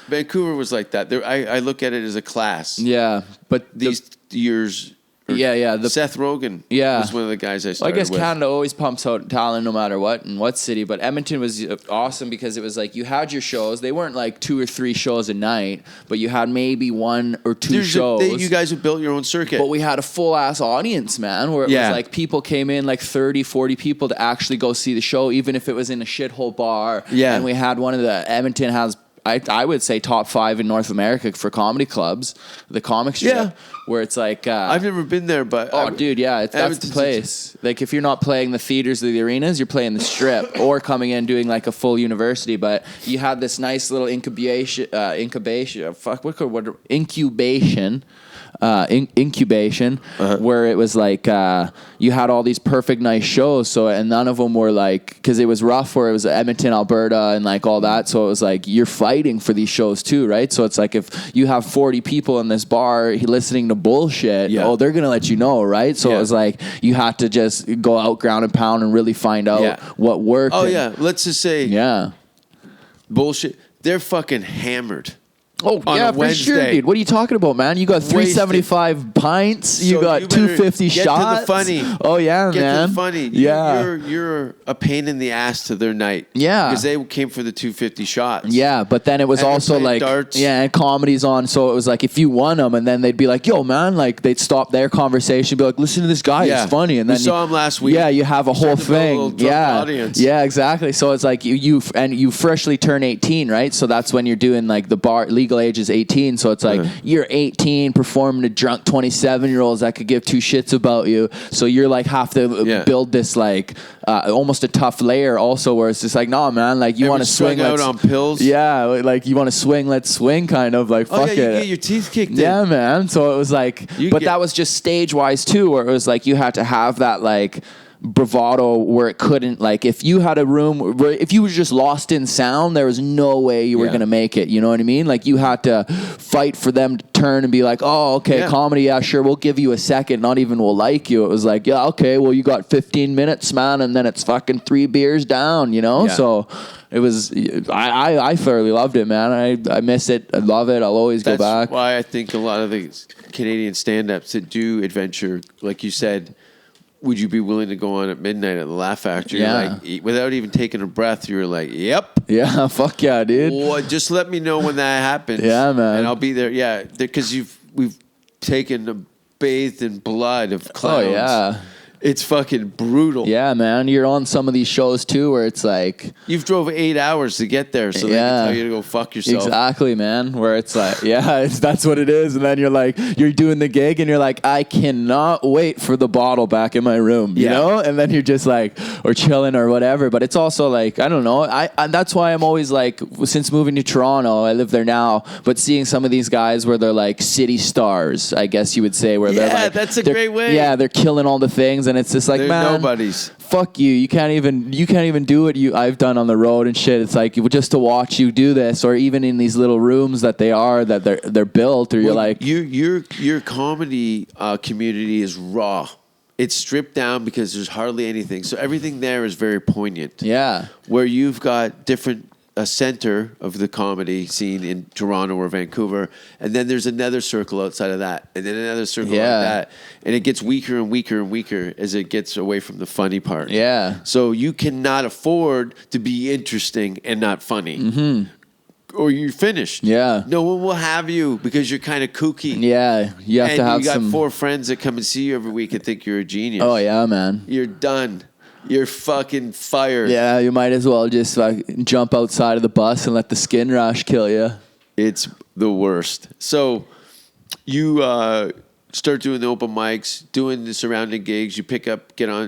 Vancouver was like that. I look at it as a class. Yeah, but These years. Seth Rogen was one of the guys I started I guess with. Canada always pumps out talent no matter what in what city, but Edmonton was awesome because it was like you had your shows. They weren't like 2 or 3 shows a night, but you had maybe 1 or 2 shows. You guys have built your own circuit. But we had a full-ass audience, man, where it was like people came in, like 30, 40 people to actually go see the show, even if it was in a shithole bar. Yeah. And we had one of the, Edmonton has, I would say top 5 in North America for comedy clubs, the comic strip, where it's like... I've never been there, but... dude, yeah, that's the place. Like, if you're not playing the theaters or the arenas, you're playing the strip or coming in doing like a full university. But you had this nice little incubation, where it was like you had all these perfect nice shows. So, and none of them were like, because it was rough where it was Edmonton, Alberta, and like all that. So it was like you're fighting for these shows too, right? So it's like if you have 40 people in this bar listening to bullshit, they're gonna let you know, right? So it was like you had to just go out ground and pound and really find out what worked. Oh yeah, let's just say bullshit. They're fucking hammered. Oh, yeah, for sure, dude. What are you talking about, man? You got 375 pints. You got 250 shots. shots. Get to the funny. Oh, yeah, get man. To the funny. Yeah. You're a pain in the ass to their night. Yeah. Because they came for the 250 shots. Yeah, but then it was also like, darts. and comedy's on. So it was like if you won them and then they'd be like, yo, man, like they'd stop their conversation, be like, listen to this guy. He's funny. And then we saw him last week. Yeah, you have a whole thing. Audience. Yeah, exactly. So it's like you freshly turn 18, right? So that's when you're doing like the bar, legal age is 18. So it's like you're 18 performing to drunk 27-year-olds that could give 2 shits about you. So you're like have to build this like almost a tough layer also where it's just like, nah, man, like you want to swing out on pills. Yeah, like you want to swing, let's swing kind of like fuck you it. get your teeth kicked in. Yeah, man. So it was like, that was just stage wise too, where it was like you had to have that like bravado where it couldn't, like, if you had a room where if you were just lost in sound, there was no way you were Yeah. going to make it. You know what I mean? Like, you had to fight for them to turn and be like, oh, okay, Yeah. comedy, yeah, sure, we'll give you a second, not even we'll like you. It was like, yeah, okay, well, you got 15 minutes, man, and then it's fucking 3 beers down, you know? Yeah. So it was, I thoroughly loved it, man. I miss it. I love it. I'll always go That's back. why I think a lot of the Canadian stand-ups that do adventure, like you said, would you be willing to go on at midnight at the Laugh Factory? Yeah. Like, without even taking a breath, you were like, yep. Yeah, fuck yeah, dude. Well, just let me know when that happens. Yeah, man. And I'll be there. Yeah, because we've taken a bathed in blood of clowns. Oh, yeah. It's fucking brutal. Yeah, man. You're on some of these shows too where it's like, You've drove 8 hours to get there, so they Yeah. can tell you to go fuck yourself. exactly, man. Where it's like, yeah, that's what it is. And then you're like, you're doing the gig and you're like, I cannot wait for the bottle back in my room, you Yeah. know? And then you're just like, or chilling or whatever. But it's also like, I don't know. I that's why I'm always like, since moving to Toronto, I live there now, but seeing some of these guys where they're like city stars, I guess you would say, where they're Yeah, like, that's a they're- great way. Yeah, they're killing all the things. And it's just like, They're man, nobodies. fuck you. You can't even do what I've done on the road and shit. It's like, just to watch you do this, or even in these little rooms that they're built, or you're Well, like, your comedy community is raw. It's stripped down because there's hardly anything. So everything there is very poignant. yeah, Where you've got a center of the comedy scene in Toronto or Vancouver, and then there's another circle outside of that, and then another circle Yeah. like that, and it gets weaker and weaker and weaker as it gets away from the funny part. yeah, So you cannot afford to be interesting and not funny. Or you're finished. Yeah. No one will have you because you're kind of kooky. yeah. You have And to have you got some. 4 friends that come and see you every week and think you're a genius. Oh yeah, man. You're done. You're fucking fired. Yeah, you might as well just like jump outside of the bus and let the skin rush kill you. It's the worst. So you start doing the open mics, doing the surrounding gigs. You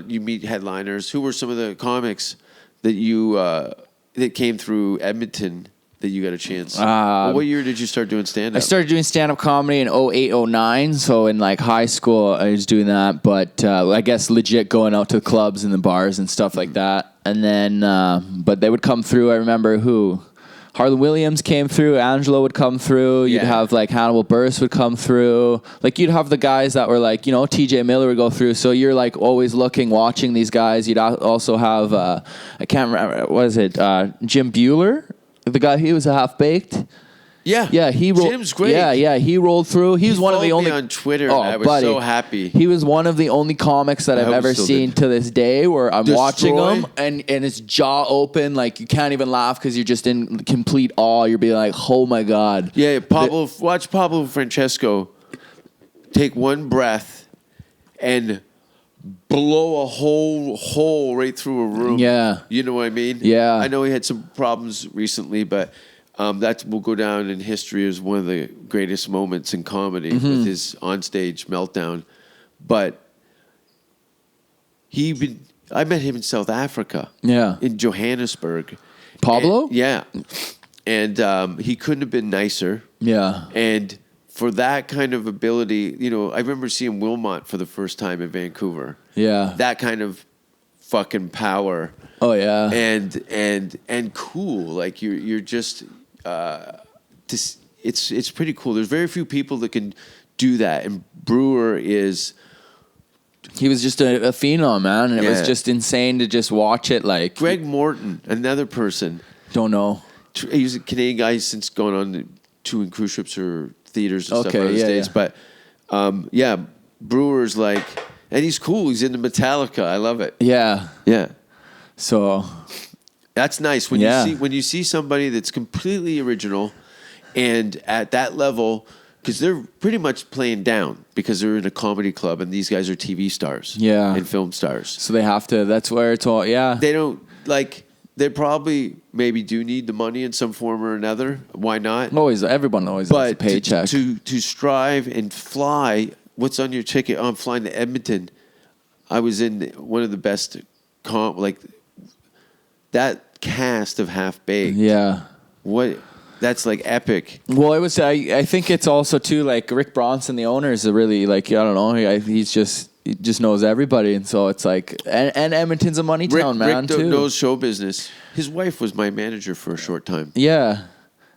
you meet headliners. Who were some of the comics that you that came through Edmonton that you got a chance? What year did you start doing stand-up? I started doing stand-up comedy in 08, 09. So in like high school, I was doing that. But I guess legit going out to the clubs and the bars and stuff like that. And then, but they would come through. I remember Harlan Williams came through. Angelo would come through. You'd Yeah. have like Hannibal Buress would come through. Like you'd have the guys that were like, TJ Miller would go through. So you're like always watching these guys. You'd also have, I can't remember, what is it? Jim Bueller? The guy, he was a half-baked. Yeah. Yeah, he rolled. Jim's great. Yeah, he rolled through. He was one of the followed me only on Twitter, and I was so happy. He was one of the only comics that I I've hope ever he still seen did. to this day where I'm watching Destroy? him and his jaw open, like you can't even laugh because you're just in complete awe. You're being like, oh my god. Yeah, watch Pablo Francesco take one breath and blow a whole hole right through a room. Yeah. You know what I mean? Yeah. I know he had some problems recently, but that will go down in history as one of the greatest moments in comedy Mm-hmm. with his onstage meltdown. But I met him in South Africa. Yeah. In Johannesburg. Pablo? And- yeah. And he couldn't have been nicer. Yeah. And for that kind of ability, I remember seeing Wilmot for the first time in Vancouver. Yeah. That kind of fucking power. Oh yeah. And cool. Like you're just it's pretty cool. There's very few people that can do that. And Brewer is He was just a phenom, man, and it was Yeah. just insane to just watch it. Like Greg Morton, another person. don't know. He's a Canadian guy since going on touring cruise ships or theaters and stuff Okay, out of the yeah, States. yeah. But Brewer's like, and he's cool. He's into Metallica. I love it. Yeah. Yeah. So That's nice when Yeah. you see somebody that's completely original and at that level, because they're pretty much playing down because they're in a comedy club and these guys are TV stars, Yeah. and film stars. so they have to. That's where it's all. Yeah. They don't like. They probably maybe do need the money in some form or another. Why not? Everyone always has a But paycheck. to strive and fly. What's on your ticket? Oh, I'm flying to Edmonton. I was in one of the best that cast of Half Baked. yeah. What? That's like epic. Well, it was. I think it's also too like Rick Bronson, the owner, is a really like I don't know. He's just he just knows everybody, and so it's like, and Edmonton's a money town, man, Rick too. knows show business. His wife was my manager for a short time. Yeah,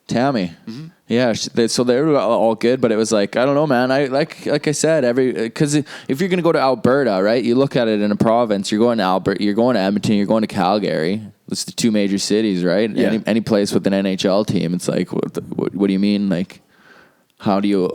Tammy. Mm-hmm. Yeah, so they were all good, but it was like, I don't know, man. I like I said, because if you're gonna go to Alberta, right? You look at it in a province. You're going to Alberta. You're going to Edmonton. You're going to Calgary. It's the two major cities, right? Yeah. Any place with an NHL team, it's like, what do you mean? Like, how do you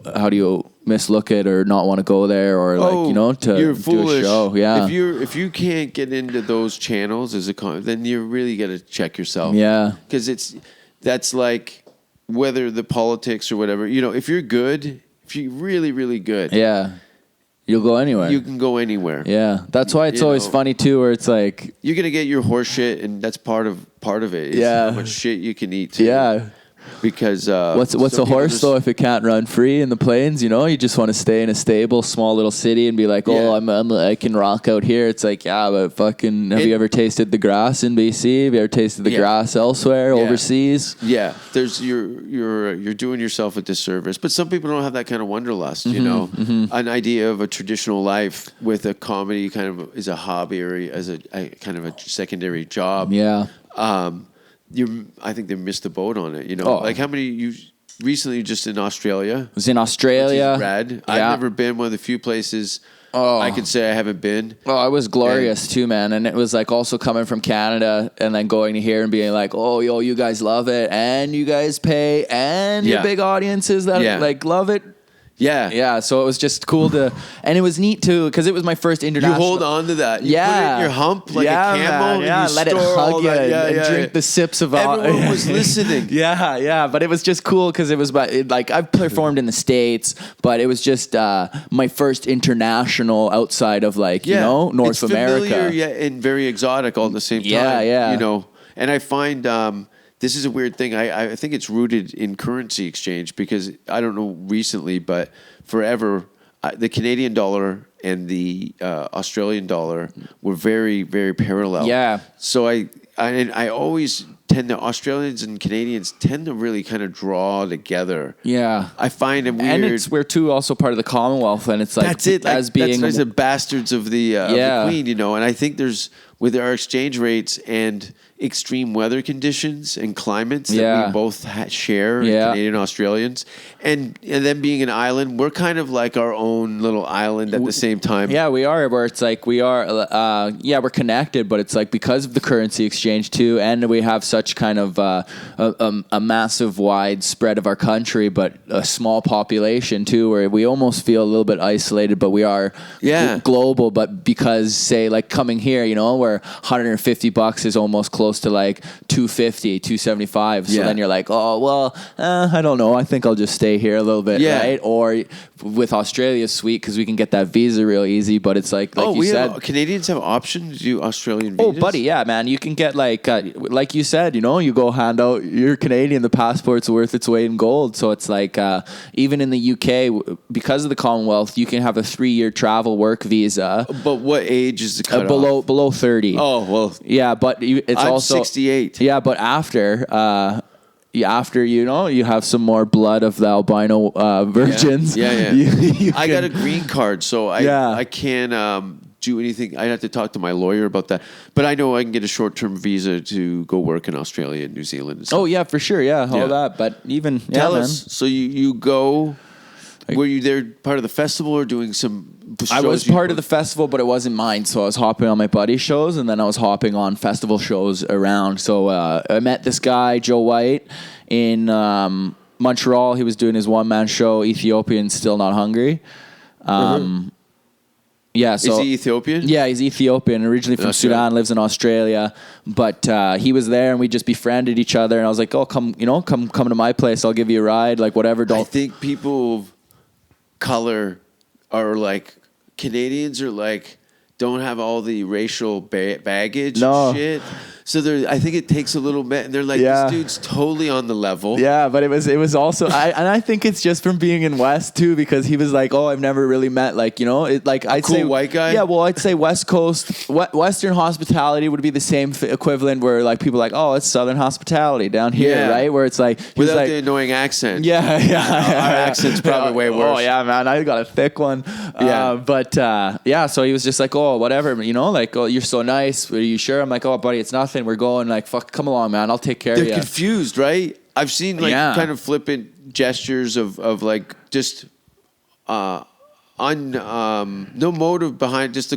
mislook it or not want to go there, or you're do foolish. a show? Yeah, If you can't get into those channels as then you really got to check yourself. Yeah, because that's like whether the politics or whatever. If you're good, if you're really really good, yeah, you'll go anywhere. you can go anywhere. Yeah, that's why it's always funny too, where it's like, You're gonna get your horse shit, and that's part of it. Is Yeah. how much shit you can eat. Too. yeah. Because What's some a people horse just- though if it can't run free in the plains? You just want to stay in a stable, small little city and be like, oh, Yeah. I can rock out here. It's like, yeah, but fucking, have you ever tasted the grass in BC? Have you ever tasted the Yeah. grass elsewhere, Yeah. overseas? Yeah, you're doing yourself a disservice. But some people don't have that kind of wanderlust. Mm-hmm, An idea of a traditional life with a comedy kind of is a hobby or as a kind of a secondary job. Yeah. I think they missed the boat on it. Oh. Like how many you recently just in Australia? I was in Australia. Which is rad. Yeah. I've never been one of the few places I can say I haven't been. Oh, it was glorious too, man. And it was like also coming from Canada and then going to here and being like, oh, yo, you guys love it and you guys pay and your Yeah. big audiences that like love it. Yeah. Yeah, so it was just cool and it was neat too because it was my first You international. hold on to that. You put it in your hump like a camel. man, yeah, and you let it store all hug you that. and drink the sips of. Everyone was listening. Yeah, but it was just cool because it was like I've performed in the States, but it was just my first international outside of North it's America. Familiar, and very exotic all at the same time. Yeah. And I find this is a weird thing. I think it's rooted in currency exchange because I don't know recently, but forever the Canadian dollar and the Australian dollar were very, very parallel. Yeah. So I always tend to Australians and Canadians tend to really kind of draw together. Yeah. I find it weird. And we're too also part of the Commonwealth, and it's like That's it. as being that's the bastards of the Queen, And I think there's with our exchange rates and extreme weather conditions and climates that we both share, Canadian Australians, and then being an island, we're kind of like our own little island at the same time. Yeah, we are. Where it's like we are. We're connected, but it's like because of the currency exchange too, and we have such kind of a massive wide spread of our country, but a small population too, where we almost feel a little bit isolated, but we are global. But because say like coming here, where $150 is almost close to like $250, $275. So then you're like, oh well, I don't know. I think I'll just stay here a little bit, right? Or with Australia, sweet because we can get that visa real easy. But it's like you said, Canadians have options to do Australian visas. Oh, buddy, yeah, man. You can get like you said, you go hand out. You're Canadian. The passport's worth its weight in gold. So it's like even in the UK, because of the Commonwealth, you can have a 3-year travel work visa. But what age is the cutoff? Below 30. Oh well, yeah, but it's I'm also 68. Yeah, but after you have some more blood of the albino virgins. Yeah. You I got a green card, so I can't do anything. I'd have to talk to my lawyer about that. But I know I can get a short-term visa to go work in Australia and New Zealand and stuff. Oh yeah, for sure. Yeah, all that. But even tell us. So you go. Were you there part of the festival or doing some shows? I was part of the festival, but it wasn't mine. So I was hopping on my buddy's shows, and then I was hopping on festival shows around. So I met this guy, Joe White, in Montreal. He was doing his one-man show, Ethiopian Still Not Hungry. Yeah, so is he Ethiopian? Yeah, he's Ethiopian, originally from Sudan, lives in Australia. But he was there, and we just befriended each other. And I was like, "Oh, come to my place. I'll give you a ride. Like whatever." I think people of color are like Canadians are like don't have all the racial baggage and shit. So I think it takes a little bit, and they're like, Yeah. this dude's totally on the level. Yeah, but it was also I think it's just from being in West too, because he was like, oh, I've never really met I'd cool say white guy? Yeah, well, I'd say West Coast Western hospitality would be the same equivalent where like people are like, oh, it's Southern hospitality down here, Yeah. right? Where it's like he's Without like, the annoying accent. yeah. Our accent's probably way worse. Oh yeah, man, I got a thick one. Yeah. So he was just like, oh, whatever, like, oh, you're so nice. Are you sure? I'm like, oh, buddy, it's nothing. We're going. Like, fuck, come along, man. I'll take care of They're you. confused, right? I've seen like Yeah. kind of flippant gestures of like just no motive behind, just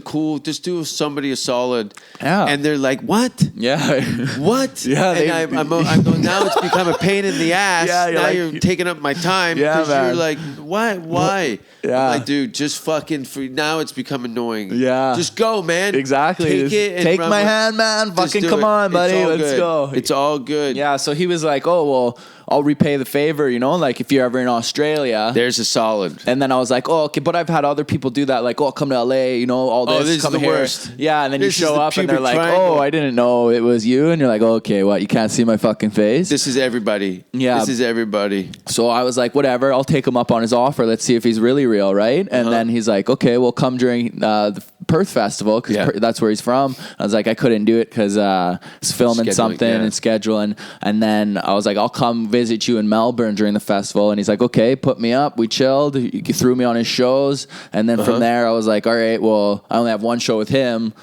just do somebody a solid. Yeah. And they're like, what? Yeah. What? Yeah, And I'm going, now it's become a pain in the ass. Yeah, you're now like- you're taking up my time. Yeah, Because man. you're like, why? Why? Yeah. I'm like, dude, just fucking now it's become annoying. Yeah. Just go, man. Exactly. Take Just it and take run my with- hand, man. Just Fucking do come it. on, It's buddy. all Let's good. go. It's all good. Yeah, so he was like, oh, well, I'll repay the favor, like if you're ever in Australia. There's a solid. And then I was like, oh, okay, but I've had other people do that, like, oh, come to LA, all this, this is come the here. worst. Yeah, and then This you is show the up and they're pubic like, triangle. oh, I didn't know it was you. And you're like, okay, what, you can't see my fucking face? This is everybody. Yeah. This is everybody. So I was like, whatever, I'll take him up on his offer. Let's see if he's really real, right? And then he's like, okay, well, come during the Perth Festival, because Yeah. that's where he's from. I was like, I couldn't do it because I was filming Scheduling, something yeah. and scheduling. And then I was like, I'll come visit you in Melbourne during the festival. And he's like, okay, put me up. We chilled. He threw me on his shows. And then from there, I was like, all right, well, I only have one show with him.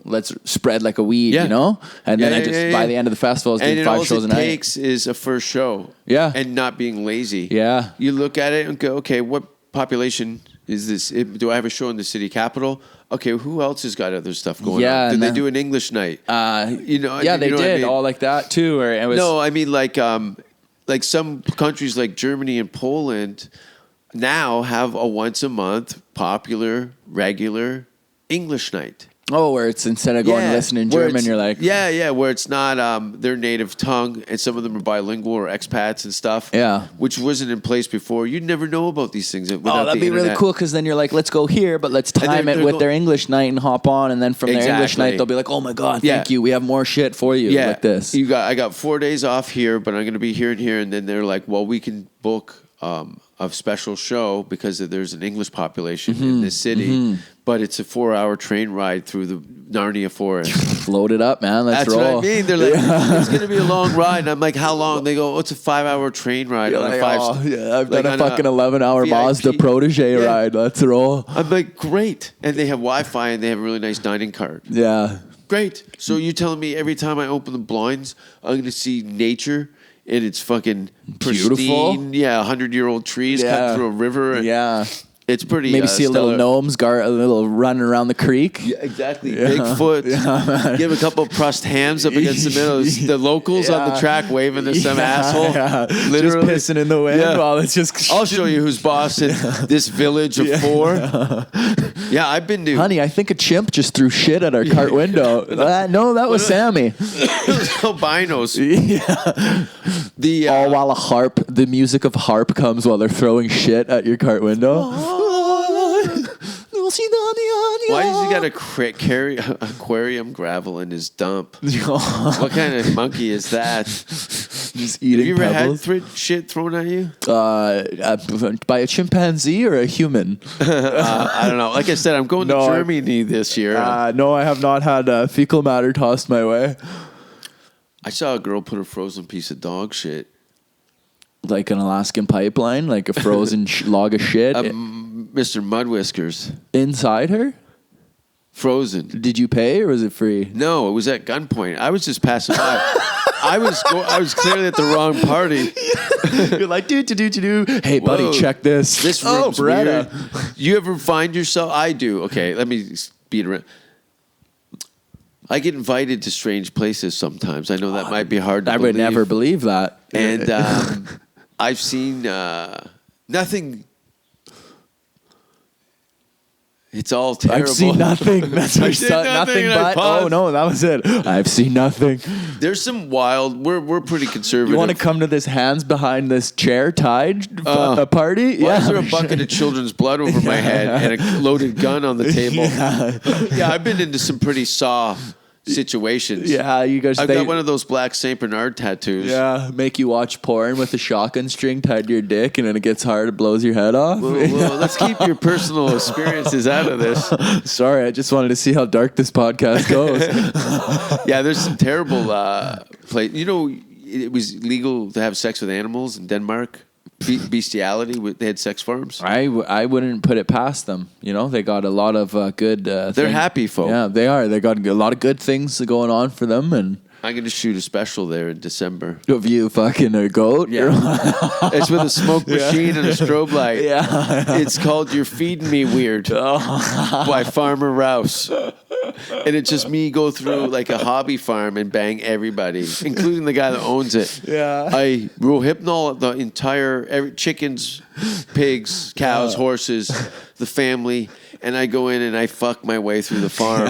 Let's spread like a weed, Yeah. And then by the end of the festival, I was doing 5 shows a all night. it takes is a first show. Yeah. And not being lazy. Yeah. You look at it and go, okay, what population is this? Do I have a show in the city capital? Okay, who else has got other stuff going Yeah, on? Did and they then- do an English night? Yeah, you they know what I did mean? all like that too. Or it was No, I mean like some countries like Germany and Poland now have a once a month popular regular English night. Oh, where it's instead of going to listen in where German, it's- you're like, where it's not their native tongue, and some of them are bilingual or expats and stuff. Yeah. which wasn't in place before. You'd never know about these things without oh, that'd the be really internet. cool because then you're like, let's go here, but let's time they're it with go- their English night and hop on, and then from their English Exactly. night they'll be like, oh my god, Yeah. thank you, we have more shit for you like this. I got 4 days off here, but I'm going to be here and here, and then they're like, well, we can book a special show because there's an English population in this city, but it's a 4-hour train ride through the Narnia forest. Load it up, man. Let's That's roll. what I mean. They're like, it's going to be a long ride. And I'm like, how long? They go, oh, it's a 5-hour train ride. You're on like, a 5 oh, yeah, I've like done a on fucking 11-hour VIP. Mazda Protege Yeah. ride. Let's roll. I'm like, great. And they have Wi-Fi and they have a really nice dining cart. Yeah. Great. So you're telling me every time I open the blinds, I'm going to see nature and it's fucking Beautiful. pristine. Yeah, 100-year-old trees cut through a river. And Yeah. It's pretty. Maybe see a little stellar. gnomes, a little running around the creek. Yeah, exactly. Bigfoot. Give a couple of pressed hams up against the middle. The locals on the track waving to some asshole. Yeah. Literally. Just pissing in the wind Yeah. while it's just. I'll show you who's boss in this village of 4. Yeah, I've been to Honey, I think a chimp just threw shit at our cart window. No, that was Sammy. albinos. Yeah. The All while the music of harp comes while they're throwing shit at your cart window. why does he got a aquarium gravel in his dump? What kind of monkey is that? Just Have eating you ever pebbles? had shit thrown at you? By a chimpanzee or a human? I don't know. Like I said, I'm going to No, Germany this year. No, I have not had fecal matter tossed my way. I saw a girl put a frozen piece of dog shit. Like an Alaskan pipeline, like a frozen log of shit Mr. Mudwhiskers. inside her? Frozen. Did you pay or was it free? No, it was at gunpoint. I was just passing by. I was clearly at the wrong party. You're like, do. Hey, buddy, Whoa. check this. This oh, room's Beretta. weird. You ever find yourself? I do. Okay, let me speed around. I get invited to strange places sometimes. I know that might be hard to I believe. would never believe that. And I've seen nothing. It's all terrible. I've seen nothing. That's I what did nothing, nothing and I but. paused. Oh no, that was it. I've seen nothing. There's some wild. We're pretty conservative. You want to come to this hands behind this chair tied a party? Why is there a bucket of children's blood over my head and a loaded gun on the table? Yeah, I've been into some pretty situations. Yeah, you guys. I've got one of those black Saint Bernard tattoos. Yeah, make you watch porn with a shotgun string tied to your dick, and then it gets hard, it blows your head off. Well, let's keep your personal experiences out of this. Sorry, I just wanted to see how dark this podcast goes. Yeah, there's some terrible play. You know, it was legal to have sex with animals in Denmark. Bestiality. They had sex farms. I wouldn't put it past them. You know, they got a lot of good. They're happy folk. Yeah, they are. They got a lot of good things going on for them, and. I'm going to shoot a special there in December. Of you fucking a goat? Yeah. It's with a smoke machine and a strobe light. Yeah. It's called You're Feeding Me Weird by Farmer Rouse. And it's just me go through like a hobby farm and bang everybody, including the guy that owns it. Yeah. I rohypnol the entire chickens, pigs, cows, horses, the family. And I go in and I fuck my way through the farm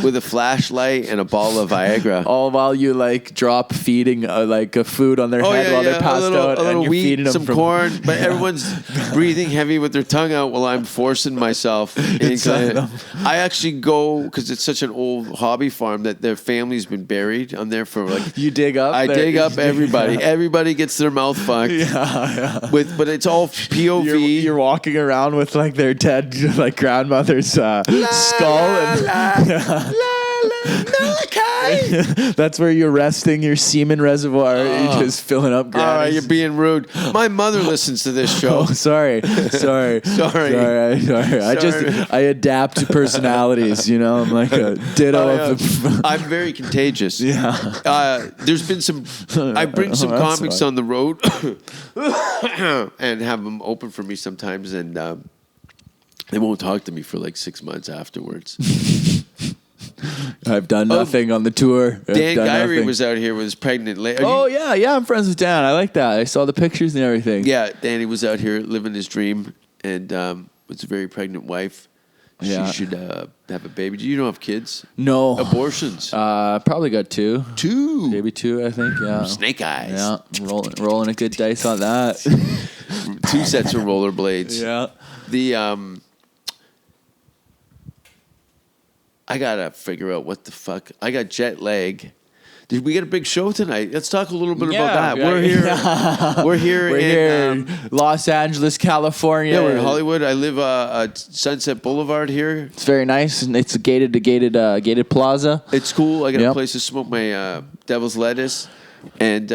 with a flashlight and a ball of Viagra. All while you like drop feeding like a food on their head while they're passed out, a little and you're wheat, feeding them some corn, but everyone's breathing heavy with their tongue out while I'm forcing myself inside them. I actually go because it's such an old hobby farm that their family's been buried on there for like. You dig up. I dig up everybody. Everybody gets their mouth fucked. Yeah. But it's all POV. You're walking around with like their dead like grandmother's skull and that's where you're resting your semen reservoir. You're just filling up. All right, you're being rude. My mother listens to this show. Oh, sorry. I adapt to personalities. You know, I'm like a ditto. I'm very contagious. Yeah. There's been some. I bring some comics on the road and have them open for me sometimes, and they won't talk to me for like 6 months afterwards. I've done nothing on the tour. Dan Gyrie was out here with his pregnant lady. Yeah, I'm friends with Dan. I like that. I saw the pictures and everything. Yeah, Danny was out here living his dream, and was a very pregnant wife. Yeah. She should have a baby. You don't have kids? No. Abortions? Probably got two. Maybe two, I think, yeah. Snake eyes. Yeah, rolling a good dice on that. 2 sets of rollerblades. Yeah. I gotta figure out what the fuck. I got jet lag. We got a big show tonight. Let's talk a little bit about that. Yeah. We're here in Los Angeles, California. Yeah, we're in Hollywood. I live at Sunset Boulevard here. It's very nice, and it's a gated plaza. It's cool. I got a place to smoke my devil's lettuce. And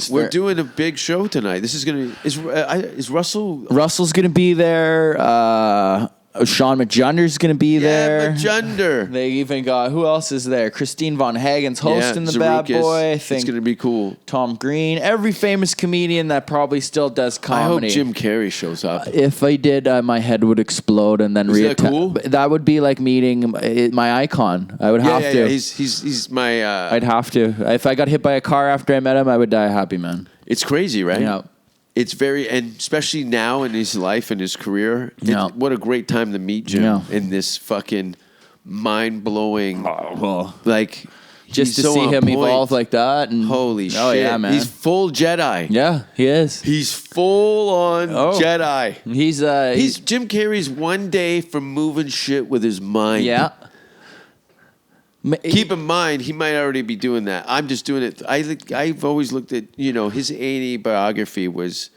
we're doing a big show tonight. This is gonna is Russell? Russell's gonna be there. Sean McJunder's going to be there. McJunder. They even got, who else is there? Christine Von Hagen's hosting the Bad Boy. I think it's going to be cool. Tom Green. Every famous comedian that probably still does comedy. I hope Jim Carrey shows up. If I did, my head would explode and then that cool? That would be like meeting my icon. I would have to. Yeah. He's my... I'd have to. If I got hit by a car after I met him, I would die a happy man. It's crazy, right? Yeah. It's very, and especially now in his life and his career, what a great time to meet Jim in this fucking mind-blowing, like, just to see him evolve like that. And, holy shit. Yeah, man. He's full Jedi. Yeah, he is. He's full on Jedi. He's Jim Carrey's one day from moving shit with his mind. Yeah. Keep in mind, he might already be doing that. I'm just doing it. I've always looked at, his A&E biography was,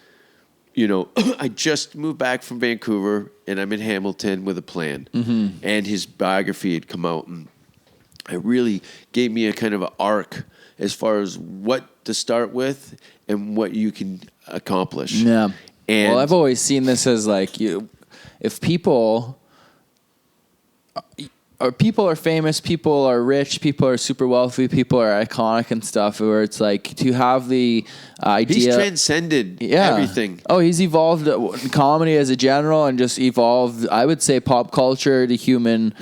I just moved back from Vancouver and I'm in Hamilton with a plan. Mm-hmm. And his biography had come out and it really gave me a kind of an arc as far as what to start with and what you can accomplish. Yeah. And I've always seen this as like, if people are famous, people are rich, people are super wealthy, people are iconic and stuff, where it's like to have the idea. He's transcended everything. Oh, he's evolved comedy as a general and just evolved, I would say, pop culture, the human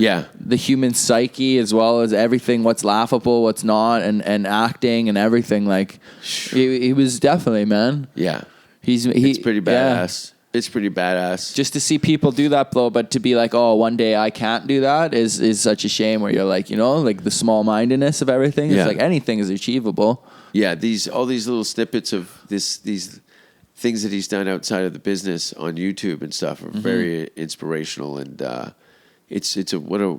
psyche, as well as everything, what's laughable, what's not, and acting and everything. Like, he was definitely, man. Yeah. It's pretty badass. It's pretty badass. Just to see people do that, though, but to be like, oh, one day I can't do that is such a shame. Where you're like, like the small-mindedness of everything. It's like anything is achievable. Yeah, all these little snippets of these things that he's done outside of the business on YouTube and stuff are very inspirational, and what a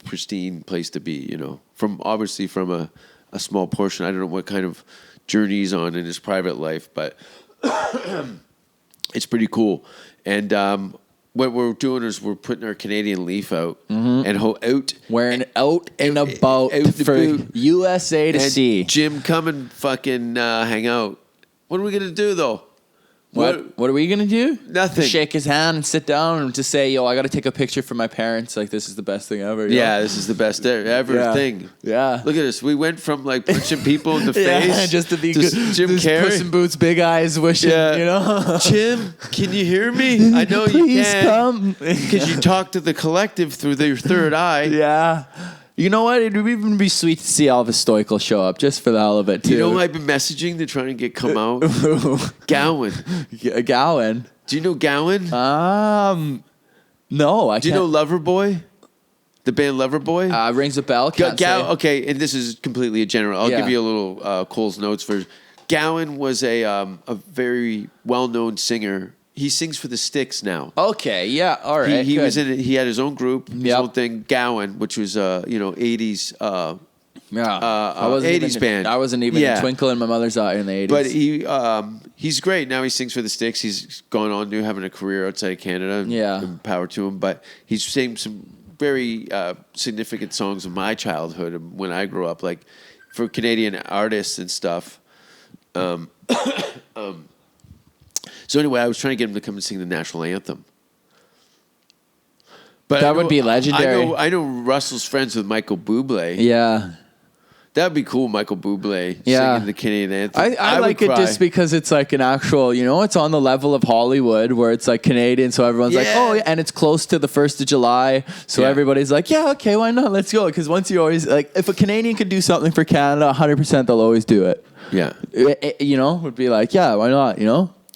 pristine place to be. From a small portion. I don't know what kind of journey he's on in his private life, but it's pretty cool. And what we're doing is we're putting our Canadian leaf out and wearing out and about for USA to see. Jim, come and fucking hang out. What are we gonna do though? What are we gonna do? Nothing. Shake his hand and sit down and just say, "Yo, I got to take a picture for my parents. Like, this is the best thing ever." Yeah, this is the best ever thing. Yeah. Look at us. We went from like punching people in the face, just to be Jim Carrey, Puss in Boots, big eyes, wishing. Jim, can you hear me? I know you Please can. come, because you talk to the collective through your third eye. Yeah. You know what? It would even be sweet to see Elvis Stoichel show up just for the hell of it, too. You know who I've been messaging to try and come out? Gowan. Gowan? Do you know Gowan? No, I Do you know Loverboy? The band Loverboy? Rings a bell. Can't say. Okay, and this is completely a general. I'll give you a little Cole's Notes version. Gowan was a very well-known singer. He sings for the Styx now. Okay, yeah, all right. He was in it. He had his own group, his Yep. own thing, Gowan, which was 80s. Yeah, I wasn't 80s band. I wasn't even a twinkle in my mother's eye in the 80s. But he's great. Now he sings for the Styx. He's gone on to having a career outside of Canada. Yeah. And power to him. But he's sang some very significant songs of my childhood and when I grew up, like for Canadian artists and stuff. So anyway, I was trying to get him to come and sing the national anthem. But That would be legendary. I know Russell's friends with Michael Bublé. Yeah. That would be cool, Michael Bublé Yeah. singing the Canadian anthem. I would like it cry. just because it's like an actual, it's on the level of Hollywood where it's like Canadian. So everyone's like, oh, yeah. And it's close to the 1st of July. So everybody's like, yeah, okay, why not? Let's go. Because once you always, like, if a Canadian could do something for Canada, 100% they'll always do it. Yeah. Would be like, yeah, why not,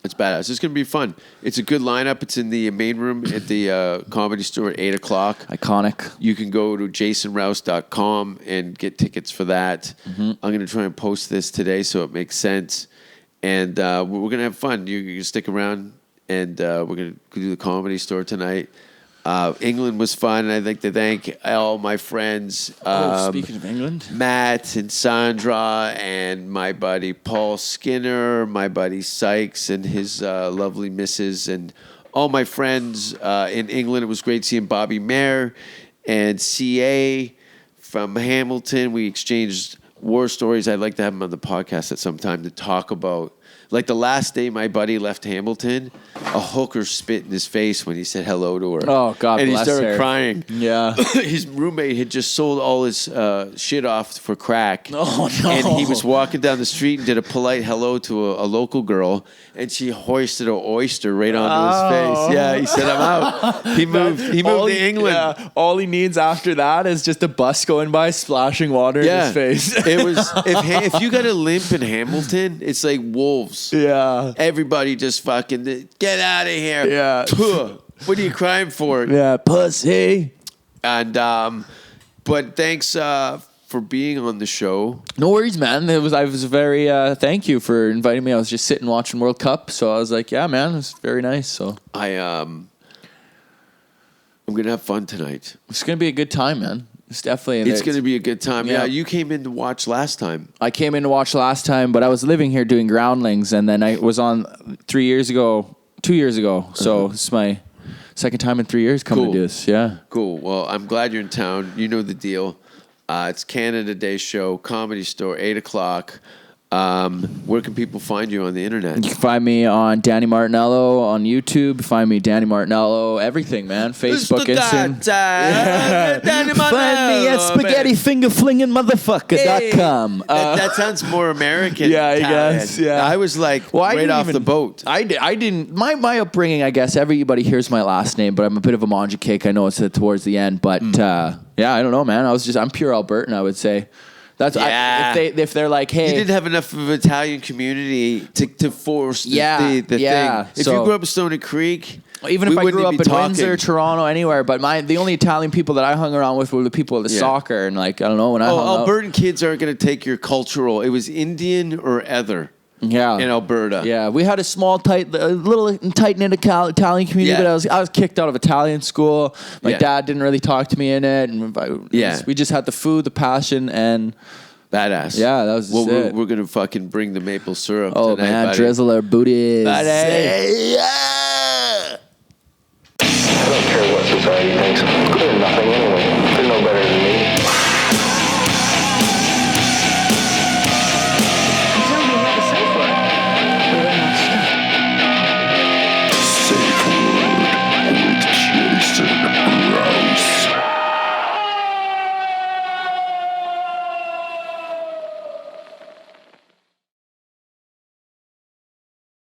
It's badass. It's going to be fun. It's a good lineup. It's in the main room at the Comedy Store at 8 o'clock. Iconic. You can go to jasonrouse.com and get tickets for that. I'm going to try and post this today so it makes sense. And we're going to have fun. You can stick around, and we're going to do the Comedy Store tonight. England was fun, and I'd like to thank all my friends. Speaking of England. Matt and Sandra and my buddy Paul Skinner, my buddy Sykes and his lovely missus, and all my friends in England. It was great seeing Bobby Mayer and CA from Hamilton. We exchanged war stories. I'd like to have him on the podcast at some time to talk about. Like the last day my buddy left Hamilton, a hooker spit in his face when he said hello to her. Oh, God and bless he started her. crying. Yeah. His roommate had just sold all his shit off for crack. Oh, no. And he was walking down the street and did a polite hello to a local girl, and she hoisted an oyster right onto his face. Yeah, he said, I'm out. He moved to England. Yeah, all he needs after that is just a bus going by splashing water in his face. It was if you got a limp in Hamilton, it's like wolves. Yeah. Everybody just fucking get out of here. Yeah. What are you crying for? Yeah, pussy. And but thanks for being on the show. No worries, man. I was very thank you for inviting me. I was just sitting watching World Cup, so I was like, yeah, man, it was very nice. So I'm gonna have fun tonight. It's gonna be a good time, man. It's definitely. It's going to be a good time. Yeah. Yeah, you came in to watch last time. I came in to watch last time, but I was living here doing Groundlings, and then I was on 2 years ago. So this is my second time in 3 years coming to do this. Yeah. Cool. Well, I'm glad you're in town. You know the deal. It's Canada Day show, Comedy Store, 8 o'clock. Where can people find you on the internet? You can find me on Danny Martinello on YouTube. Find me Danny Martinello, everything, man. Facebook, Instagram. Find me at spaghettifingerflingingmotherfucker.com. That sounds more American. Yeah, I Italian. guess. Yeah, I was like right off the boat. I didn't. My upbringing, I guess. Everybody hears my last name, but I'm a bit of a Monja cake. I know it's towards the end, but yeah, I don't know, man. I'm pure Albertan, I would say. That's if they're like, hey, you didn't have enough of an Italian community to force the thing. If you grew up in Stony Creek, even if I grew up in Windsor, Toronto, anywhere, but the only Italian people that I hung around with were the people of the soccer, and like I don't know when I hung out. Albertan kids aren't going to take your cultural. It was Indian or other. Yeah. in Alberta. Yeah, we had a small, little tight-knit Italian community, Yeah. but I was kicked out of Italian school. My Yeah. dad didn't really talk to me in it. And we just had the food, the passion, and Badass. Yeah, that was just it. We're going to fucking bring the maple syrup oh tonight, man, buddy. drizzle our booties. Buddy. I don't care what society thinks. I'm good at nothing anyway.